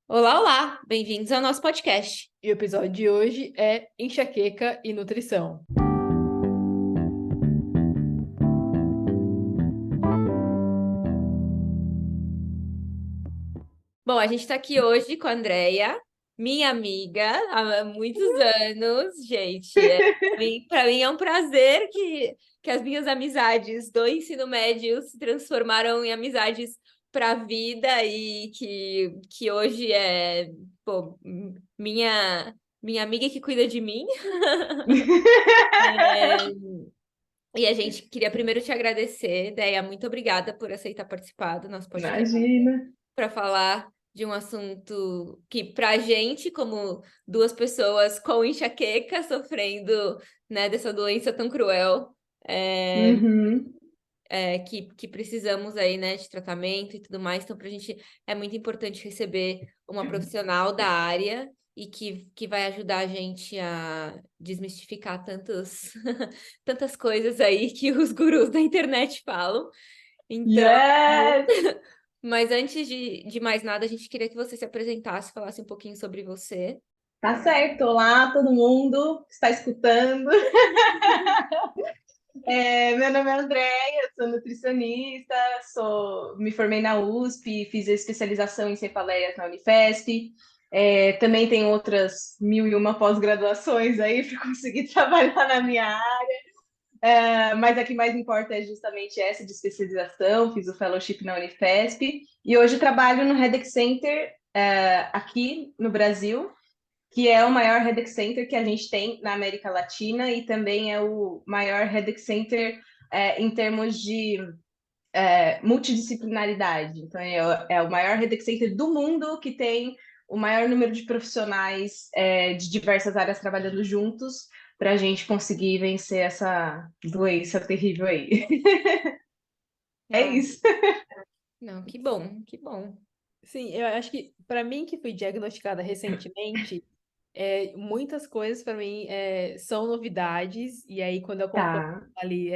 Olá, olá! Bem-vindos ao nosso podcast. E o episódio de hoje é enxaqueca e nutrição. Bom, a gente está aqui hoje com a Andrea, minha amiga há muitos anos, gente. Para mim é um prazer que as minhas amizades do ensino médio se transformaram em amizades para a vida e que hoje é, pô, minha amiga que cuida de mim. É, E a gente queria primeiro te agradecer, Deia, muito obrigada por aceitar participar do nosso podcast Imagina. para falar de um assunto que, para a gente, como duas pessoas com enxaqueca, sofrendo, né, dessa doença tão cruel, é, Uhum. que precisamos aí, né, de tratamento e tudo mais. Então, para a gente é muito importante receber uma profissional da área e que vai ajudar a gente a desmistificar tantas coisas aí que os gurus da internet falam. Então, Yes! mas antes de mais nada, a gente queria que você se apresentasse, falasse um pouquinho sobre você. Tá certo. Olá, todo mundo que está escutando. Meu nome é Andréia, sou nutricionista, me formei na USP, fiz a especialização em cefaleias na Unifesp. Também tenho outras mil e uma pós-graduações aí para conseguir trabalhar na minha área. Mas a que mais importa é justamente essa de especialização. Fiz o fellowship na Unifesp e hoje trabalho no Headache Center aqui no Brasil, que é o maior Headache Center que a gente tem na América Latina e também é o maior Headache Center em termos de multidisciplinaridade. Então, é o maior Headache Center do mundo que tem o maior número de profissionais de diversas áreas trabalhando juntos para a gente conseguir vencer essa doença terrível aí. É Ah, isso. não, que bom, que bom. Sim, eu acho que para mim que fui diagnosticada recentemente, muitas coisas para mim são novidades, e aí quando eu acompanho Tá. ali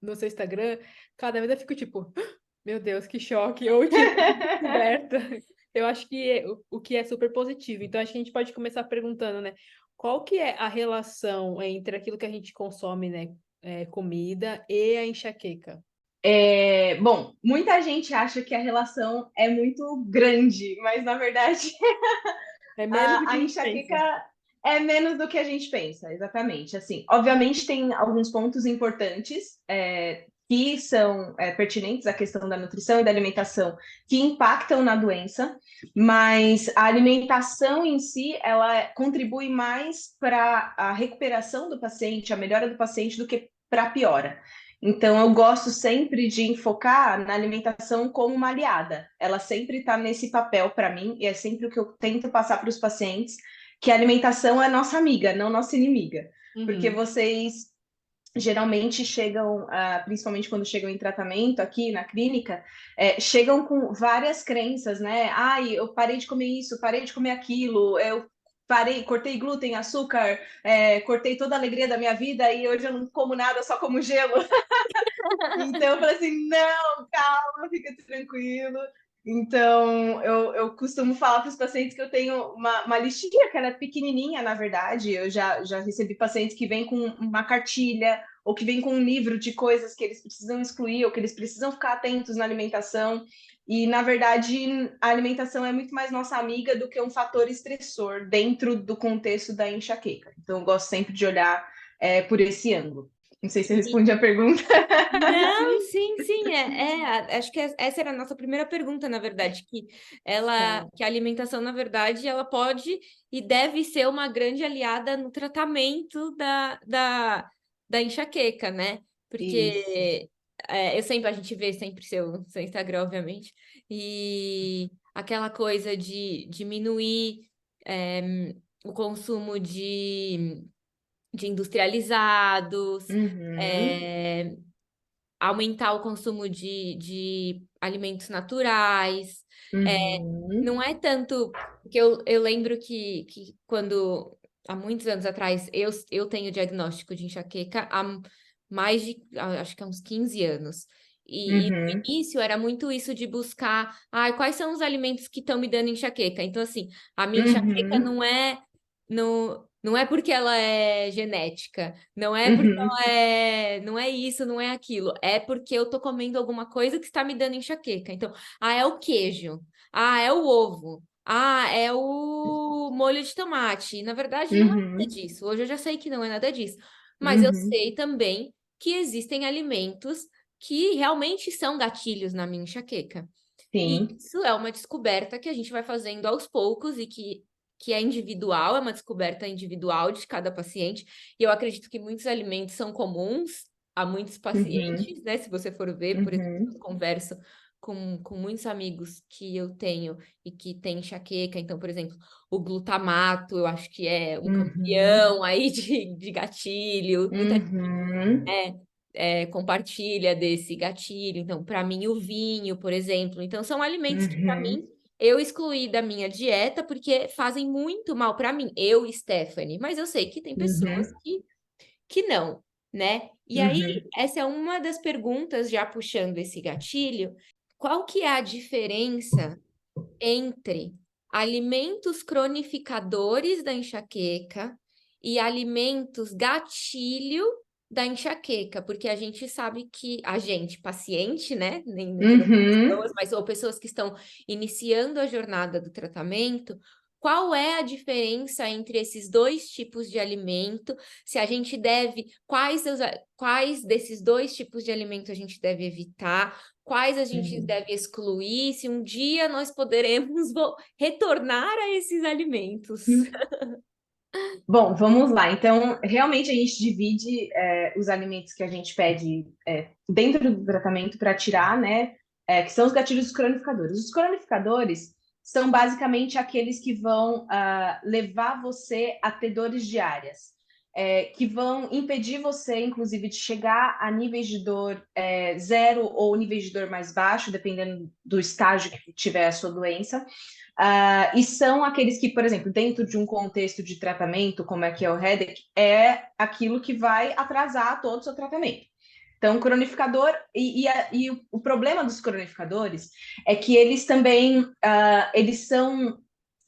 no seu Instagram, cada vez eu fico tipo, meu Deus, que choque, ou tipo, descoberta. Eu acho que o que é super positivo. Então acho que a gente pode começar perguntando, né? Qual que é a relação entre aquilo que a gente consome, né, comida e a enxaqueca? Bom, muita gente acha que a relação é muito grande, mas na verdade É menos do a que a gente pensa. enxaqueca é menos do que a gente pensa, exatamente. Assim, obviamente tem alguns pontos importantes que são pertinentes à questão da nutrição e da alimentação que impactam na doença, mas a alimentação em si ela contribui mais para a recuperação do paciente, a melhora do paciente, do que para a piora. Então, eu gosto sempre de enfocar na alimentação como uma aliada. Ela sempre está nesse papel para mim, e é sempre o que eu tento passar para os pacientes, que a alimentação é nossa amiga, não nossa inimiga. Porque Uhum. vocês geralmente chegam, principalmente quando chegam em tratamento aqui na clínica, chegam com várias crenças, né? Ai, eu parei de comer isso, parei de comer aquilo, eu parei, cortei glúten, açúcar, cortei toda a alegria da minha vida e hoje eu não como nada, só como gelo. Então eu falei assim, não, calma, fica tranquilo. Então, eu costumo falar para os pacientes que eu tenho uma listinha, que ela é pequenininha, na verdade. Eu já recebi pacientes que vêm com uma cartilha, ou que vêm com um livro de coisas que eles precisam excluir, ou que eles precisam ficar atentos na alimentação. E, na verdade, a alimentação é muito mais nossa amiga do que um fator estressor dentro do contexto da enxaqueca. Então, eu gosto sempre de olhar por esse ângulo. Não sei se eu respondi a pergunta. Não, sim, sim, acho que essa era a nossa primeira pergunta, na verdade, Tá. que a alimentação, na verdade, ela pode e deve ser uma grande aliada no tratamento da enxaqueca, né? Isso. Porque a gente vê sempre seu Instagram, obviamente, e aquela coisa de diminuir o consumo de industrializados, Uhum, é, aumentar o consumo de alimentos naturais. É, uhum, não é tanto. Porque eu lembro que quando, há muitos anos atrás, eu tenho diagnóstico de enxaqueca há mais de, acho que há uns 15 anos. E no Uhum. início era muito isso de buscar, quais são os alimentos que estão me dando enxaqueca? Então, assim, a minha enxaqueca Uhum. não é porque ela é genética, não é porque Uhum. não é isso, não é aquilo, é porque eu tô comendo alguma coisa que está me dando enxaqueca. Então, é o queijo, é o ovo, é o molho de tomate. E, na verdade, não é nada Uhum. disso. Hoje eu já sei que não é nada disso. Mas eu Uhum. sei também que existem alimentos que realmente são gatilhos na minha enxaqueca. E Sim. isso é uma descoberta que a gente vai fazendo aos poucos e que é individual, é uma descoberta individual de cada paciente. E eu acredito que muitos alimentos são comuns a muitos Uhum. pacientes, né? Se você for ver, por exemplo, eu Uhum. converso com muitos amigos que eu tenho e que têm enxaqueca. Então, por exemplo, o glutamato, eu acho que é um Uhum. campeão aí de gatilho. Muita Uhum. compartilha desse gatilho. Então, para mim, o vinho, por exemplo. Então, são alimentos que, para mim, Uhum. eu excluí da minha dieta porque fazem muito mal para mim, eu e Stephanie. Mas eu sei que tem pessoas Uhum. que não, né? E aí, Uhum. essa é uma das perguntas, já puxando esse gatilho. Qual que é a diferença entre alimentos cronificadores da enxaqueca e alimentos gatilho da enxaqueca, porque a gente sabe que a gente, paciente, né, nem todas as Uhum. pessoas, mas ou pessoas que estão iniciando a jornada do tratamento, qual é a diferença entre esses dois tipos de alimento? Se a gente deve, quais desses dois tipos de alimento a gente deve evitar? Quais a gente Uhum. deve excluir, se um dia nós poderemos retornar a esses alimentos. Bom, vamos lá. Então, realmente a gente divide os alimentos que a gente pede dentro do tratamento para tirar, né? Que são os gatilhos cronificadores. Os cronificadores são basicamente aqueles que vão levar você a ter dores diárias, que vão impedir você, inclusive, de chegar a níveis de dor zero ou níveis de dor mais baixo, dependendo do estágio que tiver a sua doença. E são aqueles que, por exemplo, dentro de um contexto de tratamento, como é que é o headache, é aquilo que vai atrasar todo o seu tratamento. Então, cronificador, e o problema dos cronificadores é que eles também eles são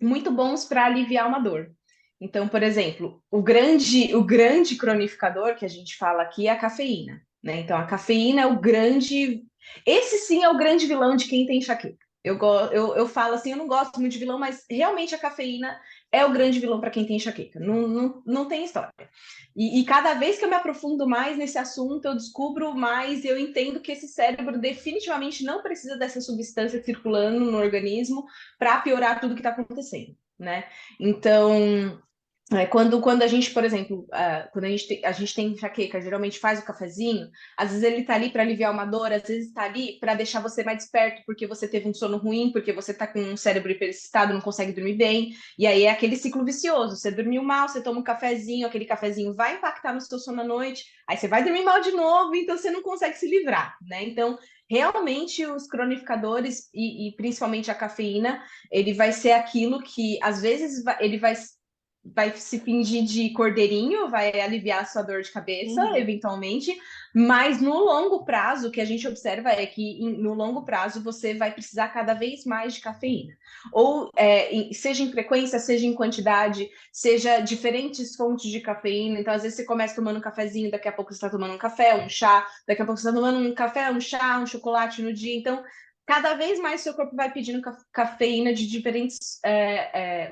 muito bons para aliviar uma dor. Então, por exemplo, o grande cronificador que a gente fala aqui é a cafeína, né? Então, a cafeína é o grande. Esse sim é o grande vilão de quem tem enxaqueca. Eu falo assim, eu não gosto muito de vilão, mas realmente a cafeína é o grande vilão para quem tem enxaqueca. Não tem história. E cada vez que eu me aprofundo mais nesse assunto, eu descubro mais, eu entendo que esse cérebro definitivamente não precisa dessa substância circulando no organismo para piorar tudo que está acontecendo, né? Então, quando a gente, por exemplo, quando a gente tem enxaqueca, geralmente faz o cafezinho, às vezes ele tá ali para aliviar uma dor, às vezes tá ali para deixar você mais desperto, porque você teve um sono ruim, porque você tá com um cérebro hiperexcitado, não consegue dormir bem, e aí é aquele ciclo vicioso, você dormiu mal, você toma um cafezinho, aquele cafezinho vai impactar no seu sono à noite, aí você vai dormir mal de novo, então você não consegue se livrar, né? Então, realmente os cronificadores e principalmente a cafeína, ele vai ser aquilo que às vezes ele vai se fingir de cordeirinho, vai aliviar a sua dor de cabeça, Uhum. eventualmente, mas no longo prazo, o que a gente observa é que no longo prazo você vai precisar cada vez mais de cafeína. Ou seja em frequência, seja em quantidade, seja diferentes fontes de cafeína. Então, às vezes você começa tomando um cafezinho, daqui a pouco você está tomando um café, um chá, daqui a pouco você está tomando um café, um chá, um chocolate no dia. Então, cada vez mais seu corpo vai pedindo cafeína de diferentes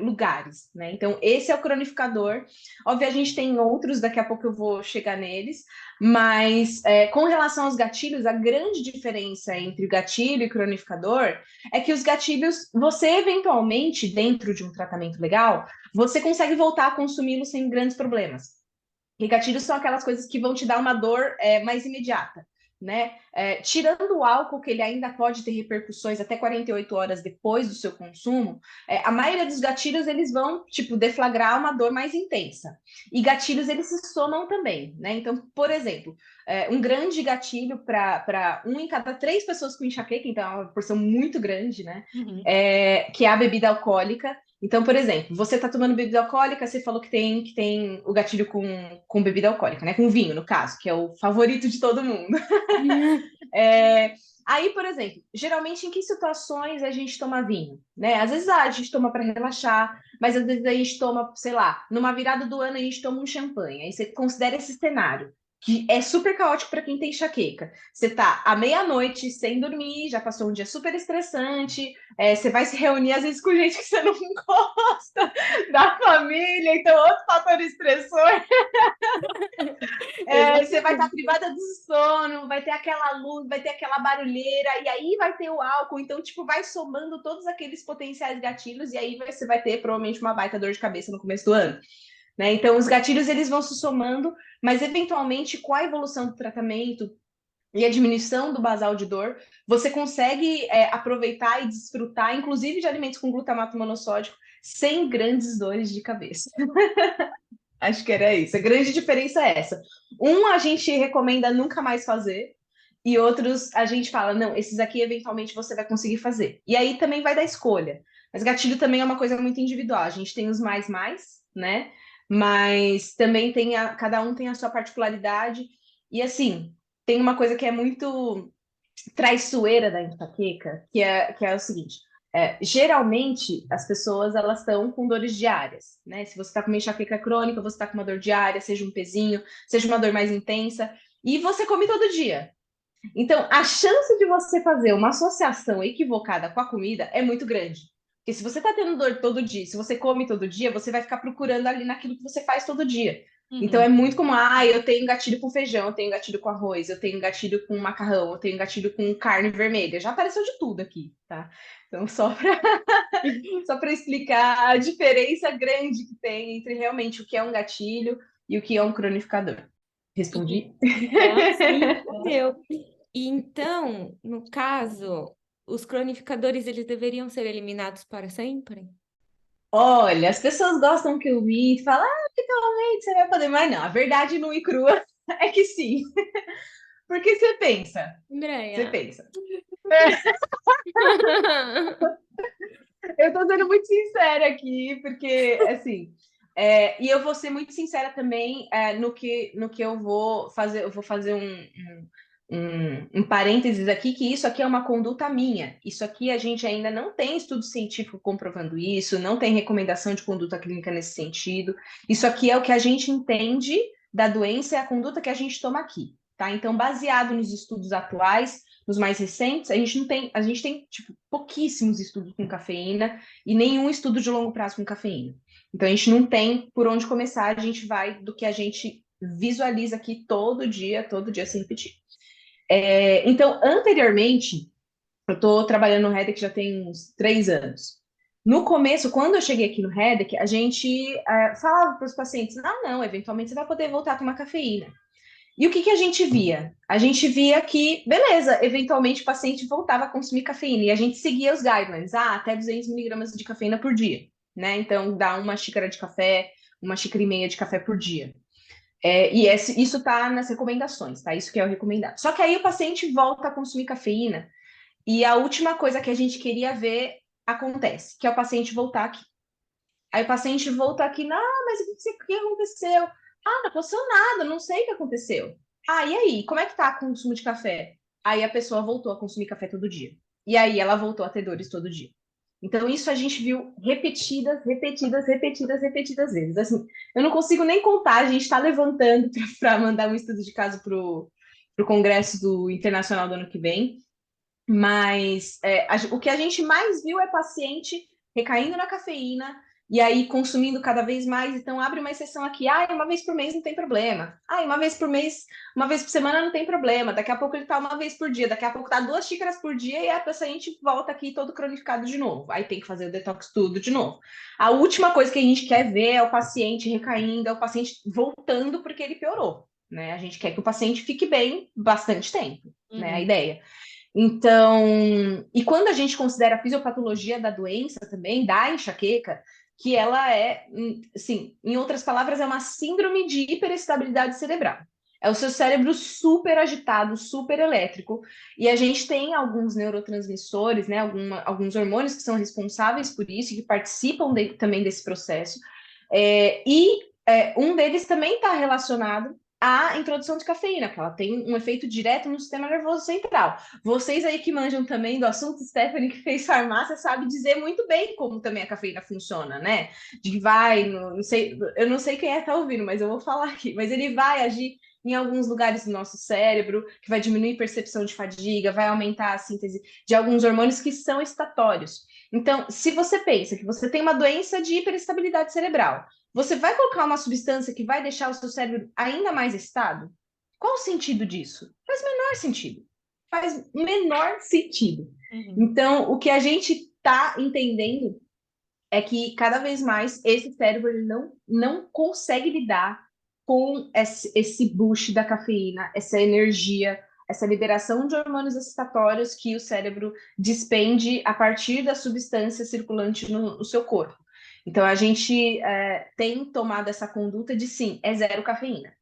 lugares, né? Então, esse é o cronificador. Óbvio, a gente tem outros, daqui a pouco eu vou chegar neles, mas com relação aos gatilhos, a grande diferença entre o gatilho e o cronificador é que os gatilhos, você eventualmente, dentro de um tratamento legal, você consegue voltar a consumi-los sem grandes problemas. E gatilhos são aquelas coisas que vão te dar uma dor mais imediata, né? Tirando o álcool, que ele ainda pode ter repercussões até 48 horas depois do seu consumo, a maioria dos gatilhos, eles vão, tipo, deflagrar uma dor mais intensa. E gatilhos, eles se somam também, né? Então, por exemplo, um grande gatilho para 1 em cada 3 pessoas com enxaqueca, então é uma porção muito grande, né? Uhum. Que é a bebida alcoólica. Então, por exemplo, você está tomando bebida alcoólica, você falou que tem o gatilho com bebida alcoólica, né? Com vinho, no caso, que é o favorito de todo mundo. É, aí, por exemplo, geralmente em que situações a gente toma vinho, né? Às vezes a gente toma para relaxar, mas às vezes a gente toma, sei lá, numa virada do ano a gente toma um champanhe. Aí você considera esse cenário, que é super caótico para quem tem enxaqueca. Você tá à meia-noite sem dormir, já passou um dia super estressante, você vai se reunir às vezes com gente que você não gosta da família, então outro fator estressor. Você vai estar privada do sono, vai ter aquela luz, vai ter aquela barulheira, e aí vai ter o álcool. Então, tipo, vai somando todos aqueles potenciais gatilhos, e aí você vai ter provavelmente uma baita dor de cabeça no começo do ano. Né? Então, os gatilhos eles vão se somando, mas eventualmente, com a evolução do tratamento e a diminuição do basal de dor, você consegue aproveitar e desfrutar, inclusive de alimentos com glutamato monossódico, sem grandes dores de cabeça. Acho que era isso. A grande diferença é essa. Um a gente recomenda nunca mais fazer, e outros a gente fala, não, esses aqui eventualmente você vai conseguir fazer. E aí também vai da escolha. Mas gatilho também é uma coisa muito individual. A gente tem os mais, né? Mas também cada um tem a sua particularidade. E assim, tem uma coisa que é muito traiçoeira da enxaqueca, que é o seguinte. Geralmente, as pessoas elas estão com dores diárias, né? Se você está com uma enxaqueca crônica, você está com uma dor diária, seja um pezinho, seja uma dor mais intensa, e você come todo dia. Então, a chance de você fazer uma associação equivocada com a comida é muito grande. Porque se você está tendo dor todo dia, se você come todo dia, você vai ficar procurando ali naquilo que você faz todo dia. Então é muito comum, eu tenho gatilho com feijão, eu tenho gatilho com arroz, eu tenho gatilho com macarrão, eu tenho gatilho com carne vermelha. Já apareceu de tudo aqui, tá? Então, só para explicar a diferença grande que tem entre realmente o que é um gatilho e o que é um cronificador. Respondi? Então, sim, deu. E então, no caso, os cronificadores eles deveriam ser eliminados para sempre? Olha, as pessoas gostam que eu vi e falam, eventualmente você vai poder, mas não, a verdade nua e crua é que sim. Porque você Andréia. pensa. Eu tô sendo muito sincera aqui, porque, assim, e eu vou ser muito sincera também no que eu vou fazer. Eu vou fazer um parênteses aqui, que isso aqui é uma conduta minha. Isso aqui a gente ainda não tem estudo científico comprovando isso, não tem recomendação de conduta clínica nesse sentido. Isso aqui é o que a gente entende da doença e a conduta que a gente toma aqui, tá? Então, baseado nos estudos atuais, nos mais recentes, a gente tem tipo, pouquíssimos estudos com cafeína e nenhum estudo de longo prazo com cafeína. Então, a gente não tem por onde começar, a gente vai do que a gente visualiza aqui todo dia se repetir. Então, anteriormente, eu estou trabalhando no Redec já tem uns 3 anos. No começo, quando eu cheguei aqui no Redec, a gente falava para os pacientes, não, eventualmente você vai poder voltar a tomar cafeína. E o que a gente via? A gente via que, beleza, eventualmente o paciente voltava a consumir cafeína, e a gente seguia os guidelines, até 200 miligramas de cafeína por dia, né? Então, dá uma xícara de café, uma xícara e meia de café por dia. Isso está nas recomendações, tá? Isso que é o recomendado. Só que aí o paciente volta a consumir cafeína e a última coisa que a gente queria ver acontece, que é o paciente voltar aqui. Aí o paciente volta aqui, não, mas o que aconteceu? Não aconteceu nada, não sei o que aconteceu. E aí, como é que tá o consumo de café? Aí a pessoa voltou a consumir café todo dia. E aí ela voltou a ter dores todo dia. Então, isso a gente viu repetidas vezes. Assim, eu não consigo nem contar, a gente está levantando para mandar um estudo de caso para o Congresso do Internacional do ano que vem, mas o que a gente mais viu é paciente recaindo na cafeína e aí consumindo cada vez mais. Então, abre uma exceção aqui. Uma vez por mês não tem problema. Uma vez por mês, uma vez por semana não tem problema. Daqui a pouco ele tá uma vez por dia. Daqui a pouco tá 2 xícaras por dia e a paciente volta aqui todo cronificado de novo. Aí tem que fazer o detox tudo de novo. A última coisa que a gente quer ver é o paciente recaindo, é o paciente voltando porque ele piorou. Né? A gente quer que o paciente fique bem bastante tempo. Né? A ideia. Então, e quando a gente considera a fisiopatologia da doença também, da enxaqueca, que ela é, assim, em outras palavras, é uma síndrome de hiperestabilidade cerebral. É o seu cérebro super agitado, super elétrico. E a gente tem alguns neurotransmissores, né? Alguns hormônios que são responsáveis por isso, que participam também desse processo. Um deles também está relacionado à introdução de cafeína, que ela tem um efeito direto no sistema nervoso central. Vocês aí que manjam também do assunto, Stephanie, que fez farmácia, sabe dizer muito bem como também a cafeína funciona, né? De vai, não sei, eu não sei quem tá ouvindo, mas eu vou falar aqui. Mas ele vai agir em alguns lugares do nosso cérebro, que vai diminuir a percepção de fadiga, vai aumentar a síntese de alguns hormônios que são excitatórios. Então, se você pensa que você tem uma doença de hiperestabilidade cerebral, você vai colocar uma substância que vai deixar o seu cérebro ainda mais excitado? Qual o sentido disso? Faz menor sentido. Faz menor sentido. Então, o que a gente está entendendo é que cada vez mais esse cérebro ele não consegue lidar com esse boost da cafeína, essa energia, essa liberação de hormônios excitatórios que o cérebro despende a partir da substância circulante no seu corpo. Então, a gente tem tomado essa conduta de sim, é zero cafeína.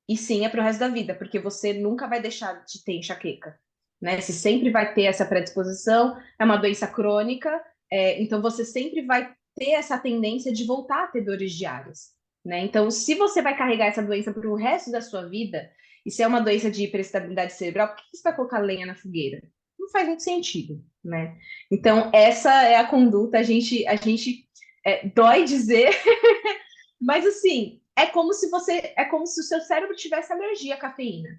E sim, é para o resto da vida, porque você nunca vai deixar de ter enxaqueca. Né? Você sempre vai ter essa predisposição, é uma doença crônica, então você sempre vai ter essa tendência de voltar a ter dores diárias. Né? Então, se você vai carregar essa doença para o resto da sua vida, e se é uma doença de hiperestabilidade cerebral, por que você vai colocar lenha na fogueira? Não faz muito sentido, né? Então, essa é a conduta, a gente dói dizer, mas assim, é como se o seu cérebro tivesse alergia à cafeína.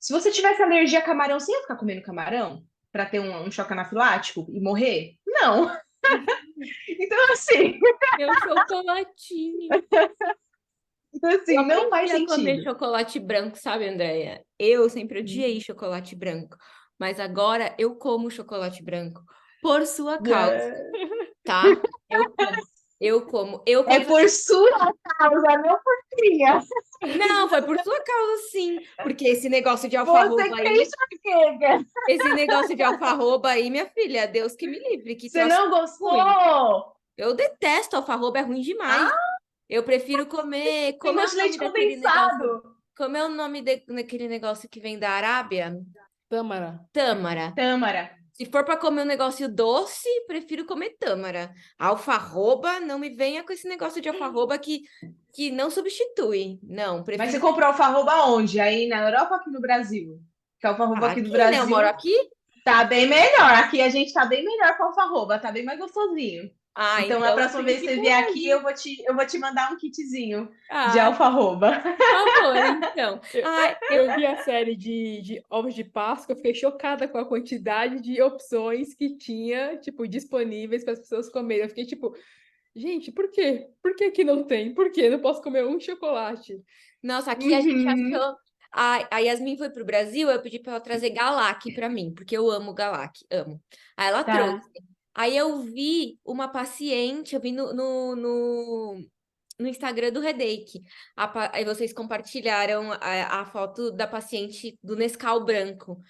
Se você tivesse alergia a camarão, você ia ficar comendo camarão para ter um choque anafilático e morrer? Não. Então, assim. Meu chocolatinho. Então, assim, não faz Eu comer sentido. chocolate branco, sabe, Andréia? Eu sempre odiei chocolate branco, mas agora eu como chocolate branco por sua causa, tá? Eu como. É por sua causa, não por minha. Não, foi por sua causa, sim. Porque esse negócio de Você alfarroba tem aí, enxaqueca. esse negócio de alfarroba aí, minha filha, Deus que me livre, que Você troço não ruim. gostou? Eu detesto alfarroba, é ruim demais. Eu prefiro comer. Tem Como é gosto o de nome leite daquele negócio? condensado. Como é o nome daquele negócio que vem da Arábia? Tâmara. Tâmara. Tâmara. Se for para comer um negócio doce, prefiro comer tâmara. Alfarroba, não me venha com esse negócio de alfarroba que não substitui. Não, Mas prefiro. você comprou alfarroba onde? Aí na Europa ou aqui no Brasil? Que a alfarroba aqui do Aqui, né? Eu Brasil moro aqui. tá bem melhor. Aqui a gente tá bem melhor com alfarroba, tá bem mais gostosinho. Ah, Então, a então próxima vez que você vier aqui, eu vou te mandar um kitzinho de Ah, alfarroba. por favor, então. Eu vi a série de ovos de Páscoa, eu fiquei chocada com a quantidade de opções que tinha, tipo, disponíveis para as pessoas comerem. Eu fiquei tipo, gente, por quê? Por que que não tem? Por que não posso comer um chocolate? Nossa, aqui a gente achou. A Yasmin foi pro Brasil, eu pedi para ela trazer Galac para mim, porque eu amo Galac, amo. Aí ela trouxe. Aí eu vi uma paciente, eu vi no Instagram do Redeik. Aí vocês compartilharam a foto da paciente do Nescau branco.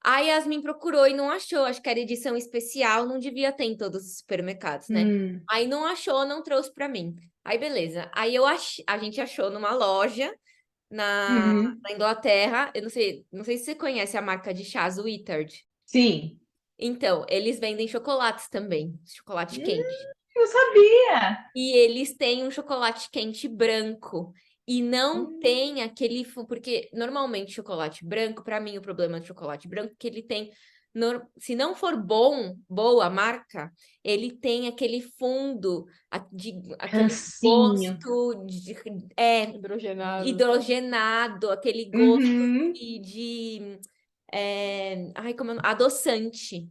Aí a Yasmin procurou e não achou. Acho que era edição especial, não devia ter em todos os supermercados, né? Aí não achou, não trouxe para mim. Aí beleza. Aí a gente achou numa loja na Inglaterra. Eu não sei se você conhece a marca de chás Wittard. Sim. Então, eles vendem chocolates também, chocolate quente. Eu sabia. E eles têm um chocolate quente branco. E não tem aquele... Porque, normalmente, chocolate branco... Para mim, o problema do chocolate branco é que ele tem... Se não for boa a marca, ele tem aquele fundo... Aquele Cansinho. gosto... Hidrogenado. hidrogenado. Aquele gosto Uhum. ai, como adoçante.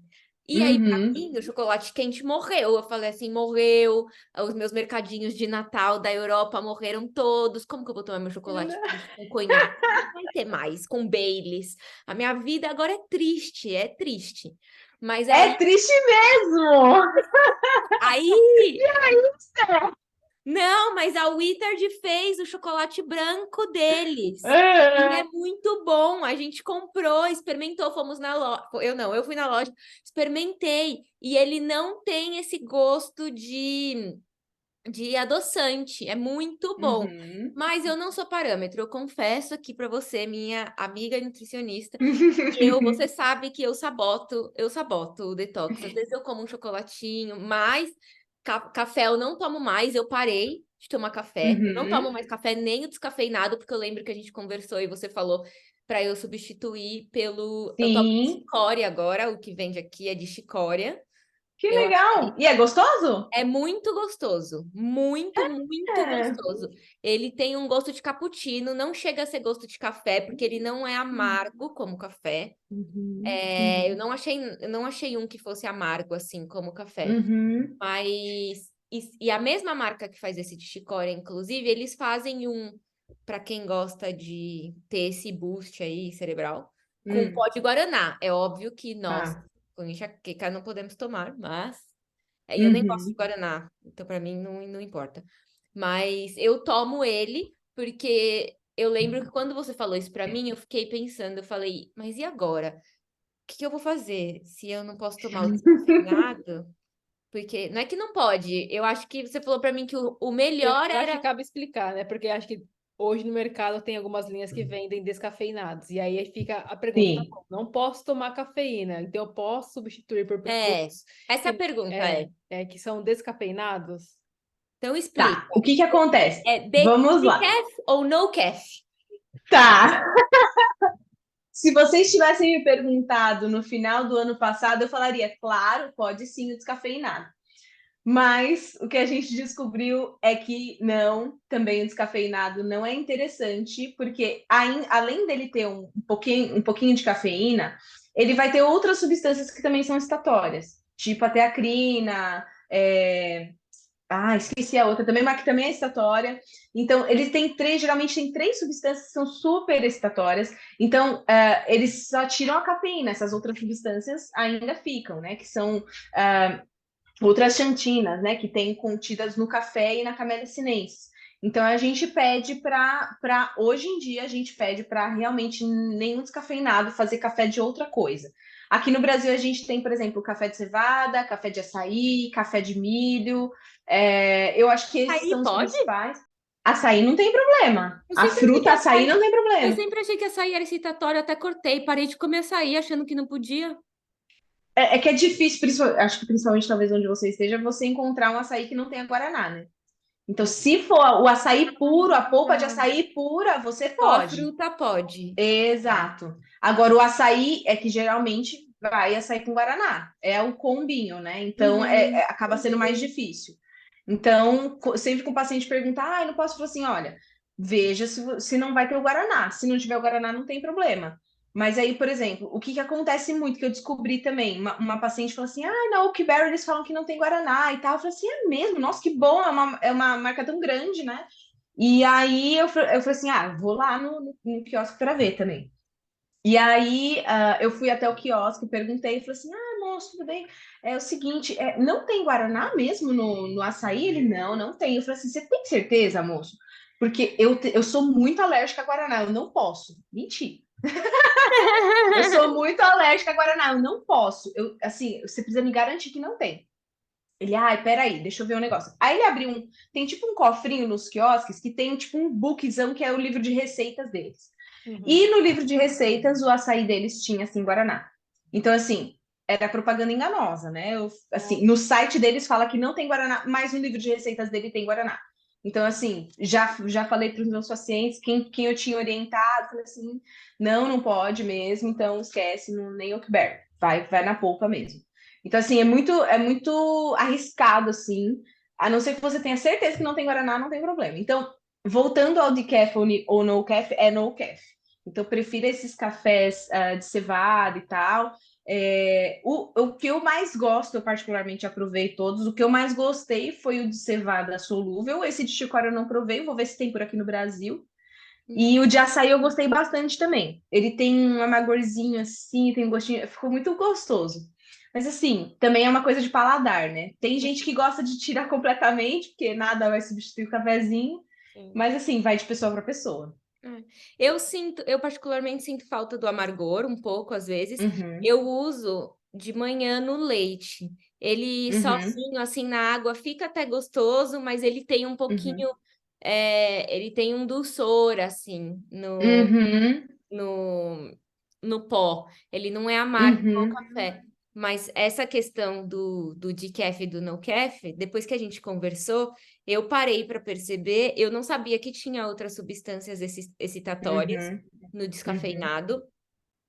E aí, pra mim, o chocolate quente morreu. Eu falei assim, morreu. Os meus mercadinhos de Natal da Europa morreram todos. Como que eu vou tomar meu chocolate quente com conhaque? Não vai ter mais, com Baileys. A minha vida agora é triste, é triste. Mas aí... É triste mesmo! Aí... Não, mas a Wittard fez o chocolate branco deles. E é muito bom. A gente comprou, experimentou, fomos na loja. Eu fui na loja, experimentei. E ele não tem esse gosto de de adoçante. É muito bom. Uhum. Mas eu não sou parâmetro. Eu confesso aqui para você, minha amiga nutricionista, você sabe que eu saboto o detox. Às vezes eu como um chocolatinho, mas café eu não tomo mais, eu parei de tomar café. Eu não tomo Uhum. mais café nem o descafeinado, porque eu lembro que a gente conversou e você falou para eu substituir pelo. Eu tomo de Sim, chicória agora, o que vende aqui é de chicória. que Eu legal. E é gostoso? É muito gostoso, muito, muito É. gostoso. Ele tem um gosto de cappuccino, não chega a ser gosto de café, porque ele não é amargo como café. Uhum. Eu não achei um que fosse amargo assim como café. Uhum. Mas e a mesma marca que faz esse de chicória, inclusive, eles fazem um para quem gosta de ter esse boost aí cerebral com Hum. pó de guaraná. É óbvio que nós Ah. com enxaqueca não podemos tomar, mas eu nem gosto de Uhum. guaraná, então para mim não importa. Mas eu tomo ele porque eu lembro que quando você falou isso para mim, eu fiquei pensando, eu falei, mas e agora? O que que eu vou fazer se eu não posso tomar o descafeinado? Porque não é que não pode. Eu acho que você falou pra mim que o Eu melhor acho que era. cabe explicar, né? Porque acho que hoje no mercado tem algumas linhas que vendem descafeinados. E aí fica a pergunta, tá Sim. bom, não posso tomar cafeína, então eu posso substituir por É, produtos essa é a que, pergunta, é. que são descafeinados? Então explica. Tá. O que que acontece? É Vamos lá. decaf ou no caf? Tá. Se vocês tivessem me perguntado no final do ano passado, eu falaria, claro, pode sim o descafeinado. Mas o que a gente descobriu é que não, também o descafeinado não é interessante, porque além dele ter um pouquinho de cafeína, ele vai ter outras substâncias que também são excitatórias, tipo a teacrina, esqueci a outra também, mas que também é excitatória. Então, eles têm geralmente tem três substâncias que são super excitatórias. Então, eles só tiram a cafeína, essas outras substâncias ainda ficam, né? Que são outras xantinas, né? Que tem contidas no café e na camélia sinensis. Então, a gente pede hoje em dia, a gente pede para realmente nenhum descafeinado fazer café de outra coisa. Aqui no Brasil, a gente tem, por exemplo, café de cevada, café de açaí, café de milho. Eu acho que esses Aí são os pode? principais. Açaí não tem problema. Eu A sempre achei que fruta açaí açaí. não tem Eu problema. sempre achei que açaí era excitatório, até cortei, parei de comer açaí achando que não podia. É que é difícil, acho que principalmente talvez onde você esteja, você encontrar um açaí que não tenha guaraná, né? Então, se for o açaí puro, a polpa de Ah, açaí pura, você só a pode. fruta pode. Exato. Agora, o açaí é que geralmente vai açaí com guaraná. É o combinho, né? Então, Uhum. acaba sendo mais difícil. Então, sempre que o paciente pergunta, eu não posso, falar assim, olha, veja se não vai ter o guaraná. Se não tiver o guaraná, não tem problema. Mas aí, por exemplo, o que acontece muito, que eu descobri também, uma paciente falou assim, na Oakberry eles falam que não tem guaraná e tal. Eu falei assim, é mesmo? Nossa, que bom, é uma marca tão grande, né? E aí eu falei assim, vou lá no quiosque para ver também. E aí eu fui até o quiosque, perguntei, falei assim, moço, tudo bem? É o seguinte, não tem Guaraná mesmo no açaí? Ele, não tem. Eu falei assim, você tem certeza, moço? Porque eu sou muito alérgica a Guaraná, eu não posso. Mentira. Eu sou muito alérgica a Guaraná, eu não posso. Assim, você precisa me garantir que não tem. Ele, peraí, deixa eu ver um negócio. Aí ele abriu tem tipo um cofrinho nos quiosques que tem tipo um bookzão que é o livro de receitas deles. Uhum. E no livro de receitas, o açaí deles tinha, assim, Guaraná. Então, assim, era propaganda enganosa, né? Assim, no site deles fala que não tem Guaraná, mas no livro de receitas dele tem Guaraná. Então, assim, já falei para os meus pacientes, quem eu tinha orientado, falei assim, não pode mesmo, então esquece, nem Oakberry, vai na polpa mesmo. Então, assim, é muito arriscado, assim, a não ser que você tenha certeza que não tem Guaraná, não tem problema. Então, voltando ao decaf ou no caf, é no caf. Então, prefiro esses cafés de cevada e tal. O que eu mais gosto, eu particularmente aprovei todos. O que eu mais gostei foi o de cevada solúvel. Esse de chicória eu não provei, vou ver se tem por aqui no Brasil. E o de açaí eu gostei bastante também. Ele tem um amargorzinho assim, tem um gostinho, ficou muito gostoso. Mas assim, também é uma coisa de paladar, né? Tem gente que gosta de tirar completamente, porque nada vai substituir o cafezinho. Sim. Mas assim, vai de pessoa para pessoa. Eu particularmente sinto falta do amargor um pouco às vezes. Uhum. Eu uso de manhã no leite. Ele Uhum, sozinho, assim, na água, fica até gostoso, mas ele tem um uhum, pouquinho, ele tem um dulçor, assim, uhum, no, no pó. Ele não é amargo igual o uhum, café. Mas essa questão do decaf e do no caf, depois que a gente conversou, eu parei para perceber, eu não sabia que tinha outras substâncias excitatórias uhum, no uhum, descafeinado.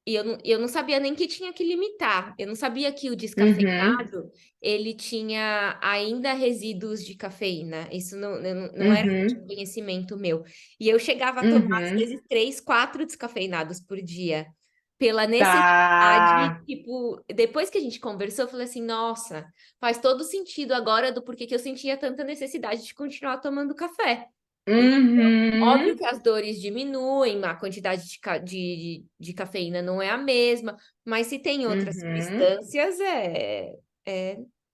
E eu não sabia nem que tinha que limitar. Eu não sabia que o uhum, descafeinado, ele tinha ainda resíduos de cafeína. Isso não era uhum, conhecimento meu. E eu chegava a tomar, às uhum. vezes, 3, 4 descafeinados por dia. Pela necessidade, Tá. tipo, depois que a gente conversou, eu falei assim, nossa, faz todo sentido agora do porquê que eu sentia tanta necessidade de continuar tomando café. Óbvio Uhum, que as dores diminuem, a quantidade de cafeína não é a mesma, mas se tem outras uhum, substâncias,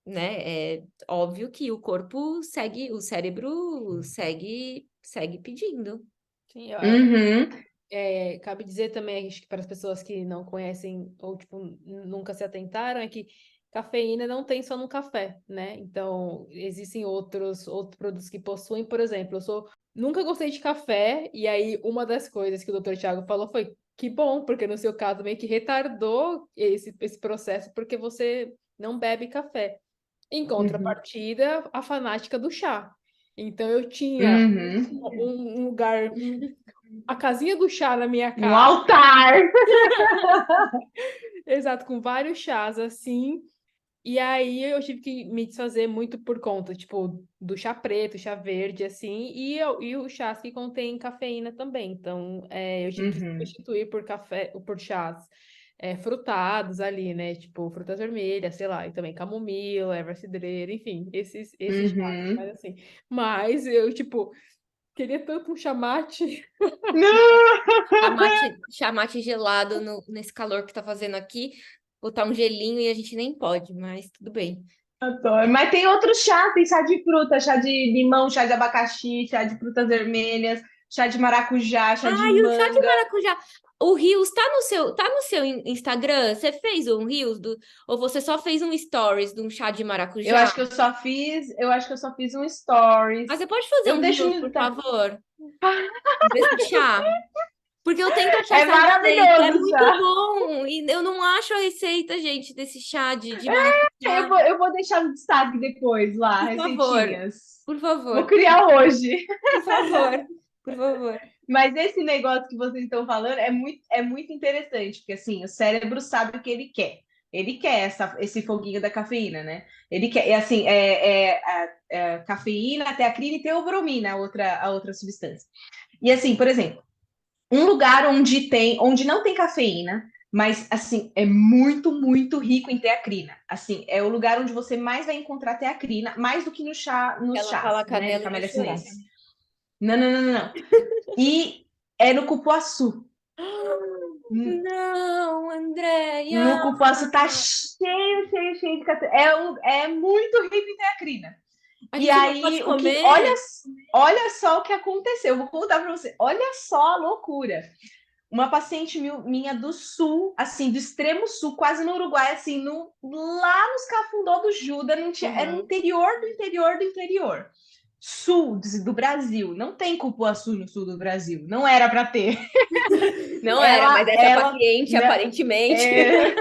né, é óbvio que o corpo segue, o cérebro segue pedindo. Sim, uhum, cabe dizer também, acho que para as pessoas que não conhecem ou tipo, nunca se atentaram, é que cafeína não tem só no café, né? Então, existem outros produtos que possuem, por exemplo, nunca gostei de café, e aí uma das coisas que o Dr. Tiago falou foi que bom, porque no seu caso meio que retardou esse processo, porque você não bebe café. Em uhum, contrapartida, a fanática do chá. Então, eu tinha uhum. um lugar, a casinha do chá na minha Um casa. altar. Exato, com vários chás assim. E aí eu tive que me desfazer muito por conta, tipo, do chá preto, chá verde, assim, e os chás que contêm cafeína também. Então, eu tive que Uhum, substituir por chás frutados ali, né? Tipo, frutas vermelhas, sei lá, e também camomila, erva cidreira, enfim, esses chás, mas uhum. assim. Mas eu, tipo, queria tanto um chamate. Não! Chamate gelado nesse calor que tá fazendo aqui, botar um gelinho e a gente nem pode, mas tudo bem. Adoro. Mas tem outros chás, tem chá de fruta, chá de limão, chá de abacaxi, chá de frutas vermelhas, chá de maracujá, chá de E o chá de manga. maracujá. O Reels tá no seu Instagram? Você fez um Reels ou você só fez um stories de um chá de Eu maracujá? acho que eu acho que eu só fiz um stories. Mas você pode fazer Eu um deixo Reels, no. por favor, desse chá? Porque eu tento achar É essa receita, é maravilhoso muito já. bom. E eu não acho a receita, gente, desse chá de maracujá. Eu vou deixar no destaque depois lá, Por favor, receitinhas. por Vou favor, criar hoje. por favor, por favor. Mas esse negócio que vocês estão falando é muito interessante, porque assim, o cérebro sabe o que ele quer. Ele quer esse foguinho da cafeína, né? Ele quer, assim, cafeína, teacrina e teobromina, a outra substância. E assim, por exemplo, um lugar onde não tem cafeína, mas assim, é muito, muito rico em teacrina. Assim, é o lugar onde você mais vai encontrar teacrina, mais do que no chá, nos Ela chás, fala né, de canela e vai camélia chorar. sinensis. Não, não, não, não, não. E é no cupuaçu. Não, Andréia! No cupuaçu tá cheio, cheio, cheio de cafeína. É muito rico em teacrina. A E gente não pode aí, comer? olha só o que aconteceu. Eu vou contar para você. Olha só a loucura. Uma paciente minha do sul, assim, do extremo sul, quase no Uruguai, assim, lá nos Cafundó do Juda, não tinha, era no Uhum. interior do interior do interior. Sul do Brasil. Não tem cupuaçu no sul do Brasil. Não era para ter. Não era, mas Ela, essa ela, paciente, né, aparentemente. é,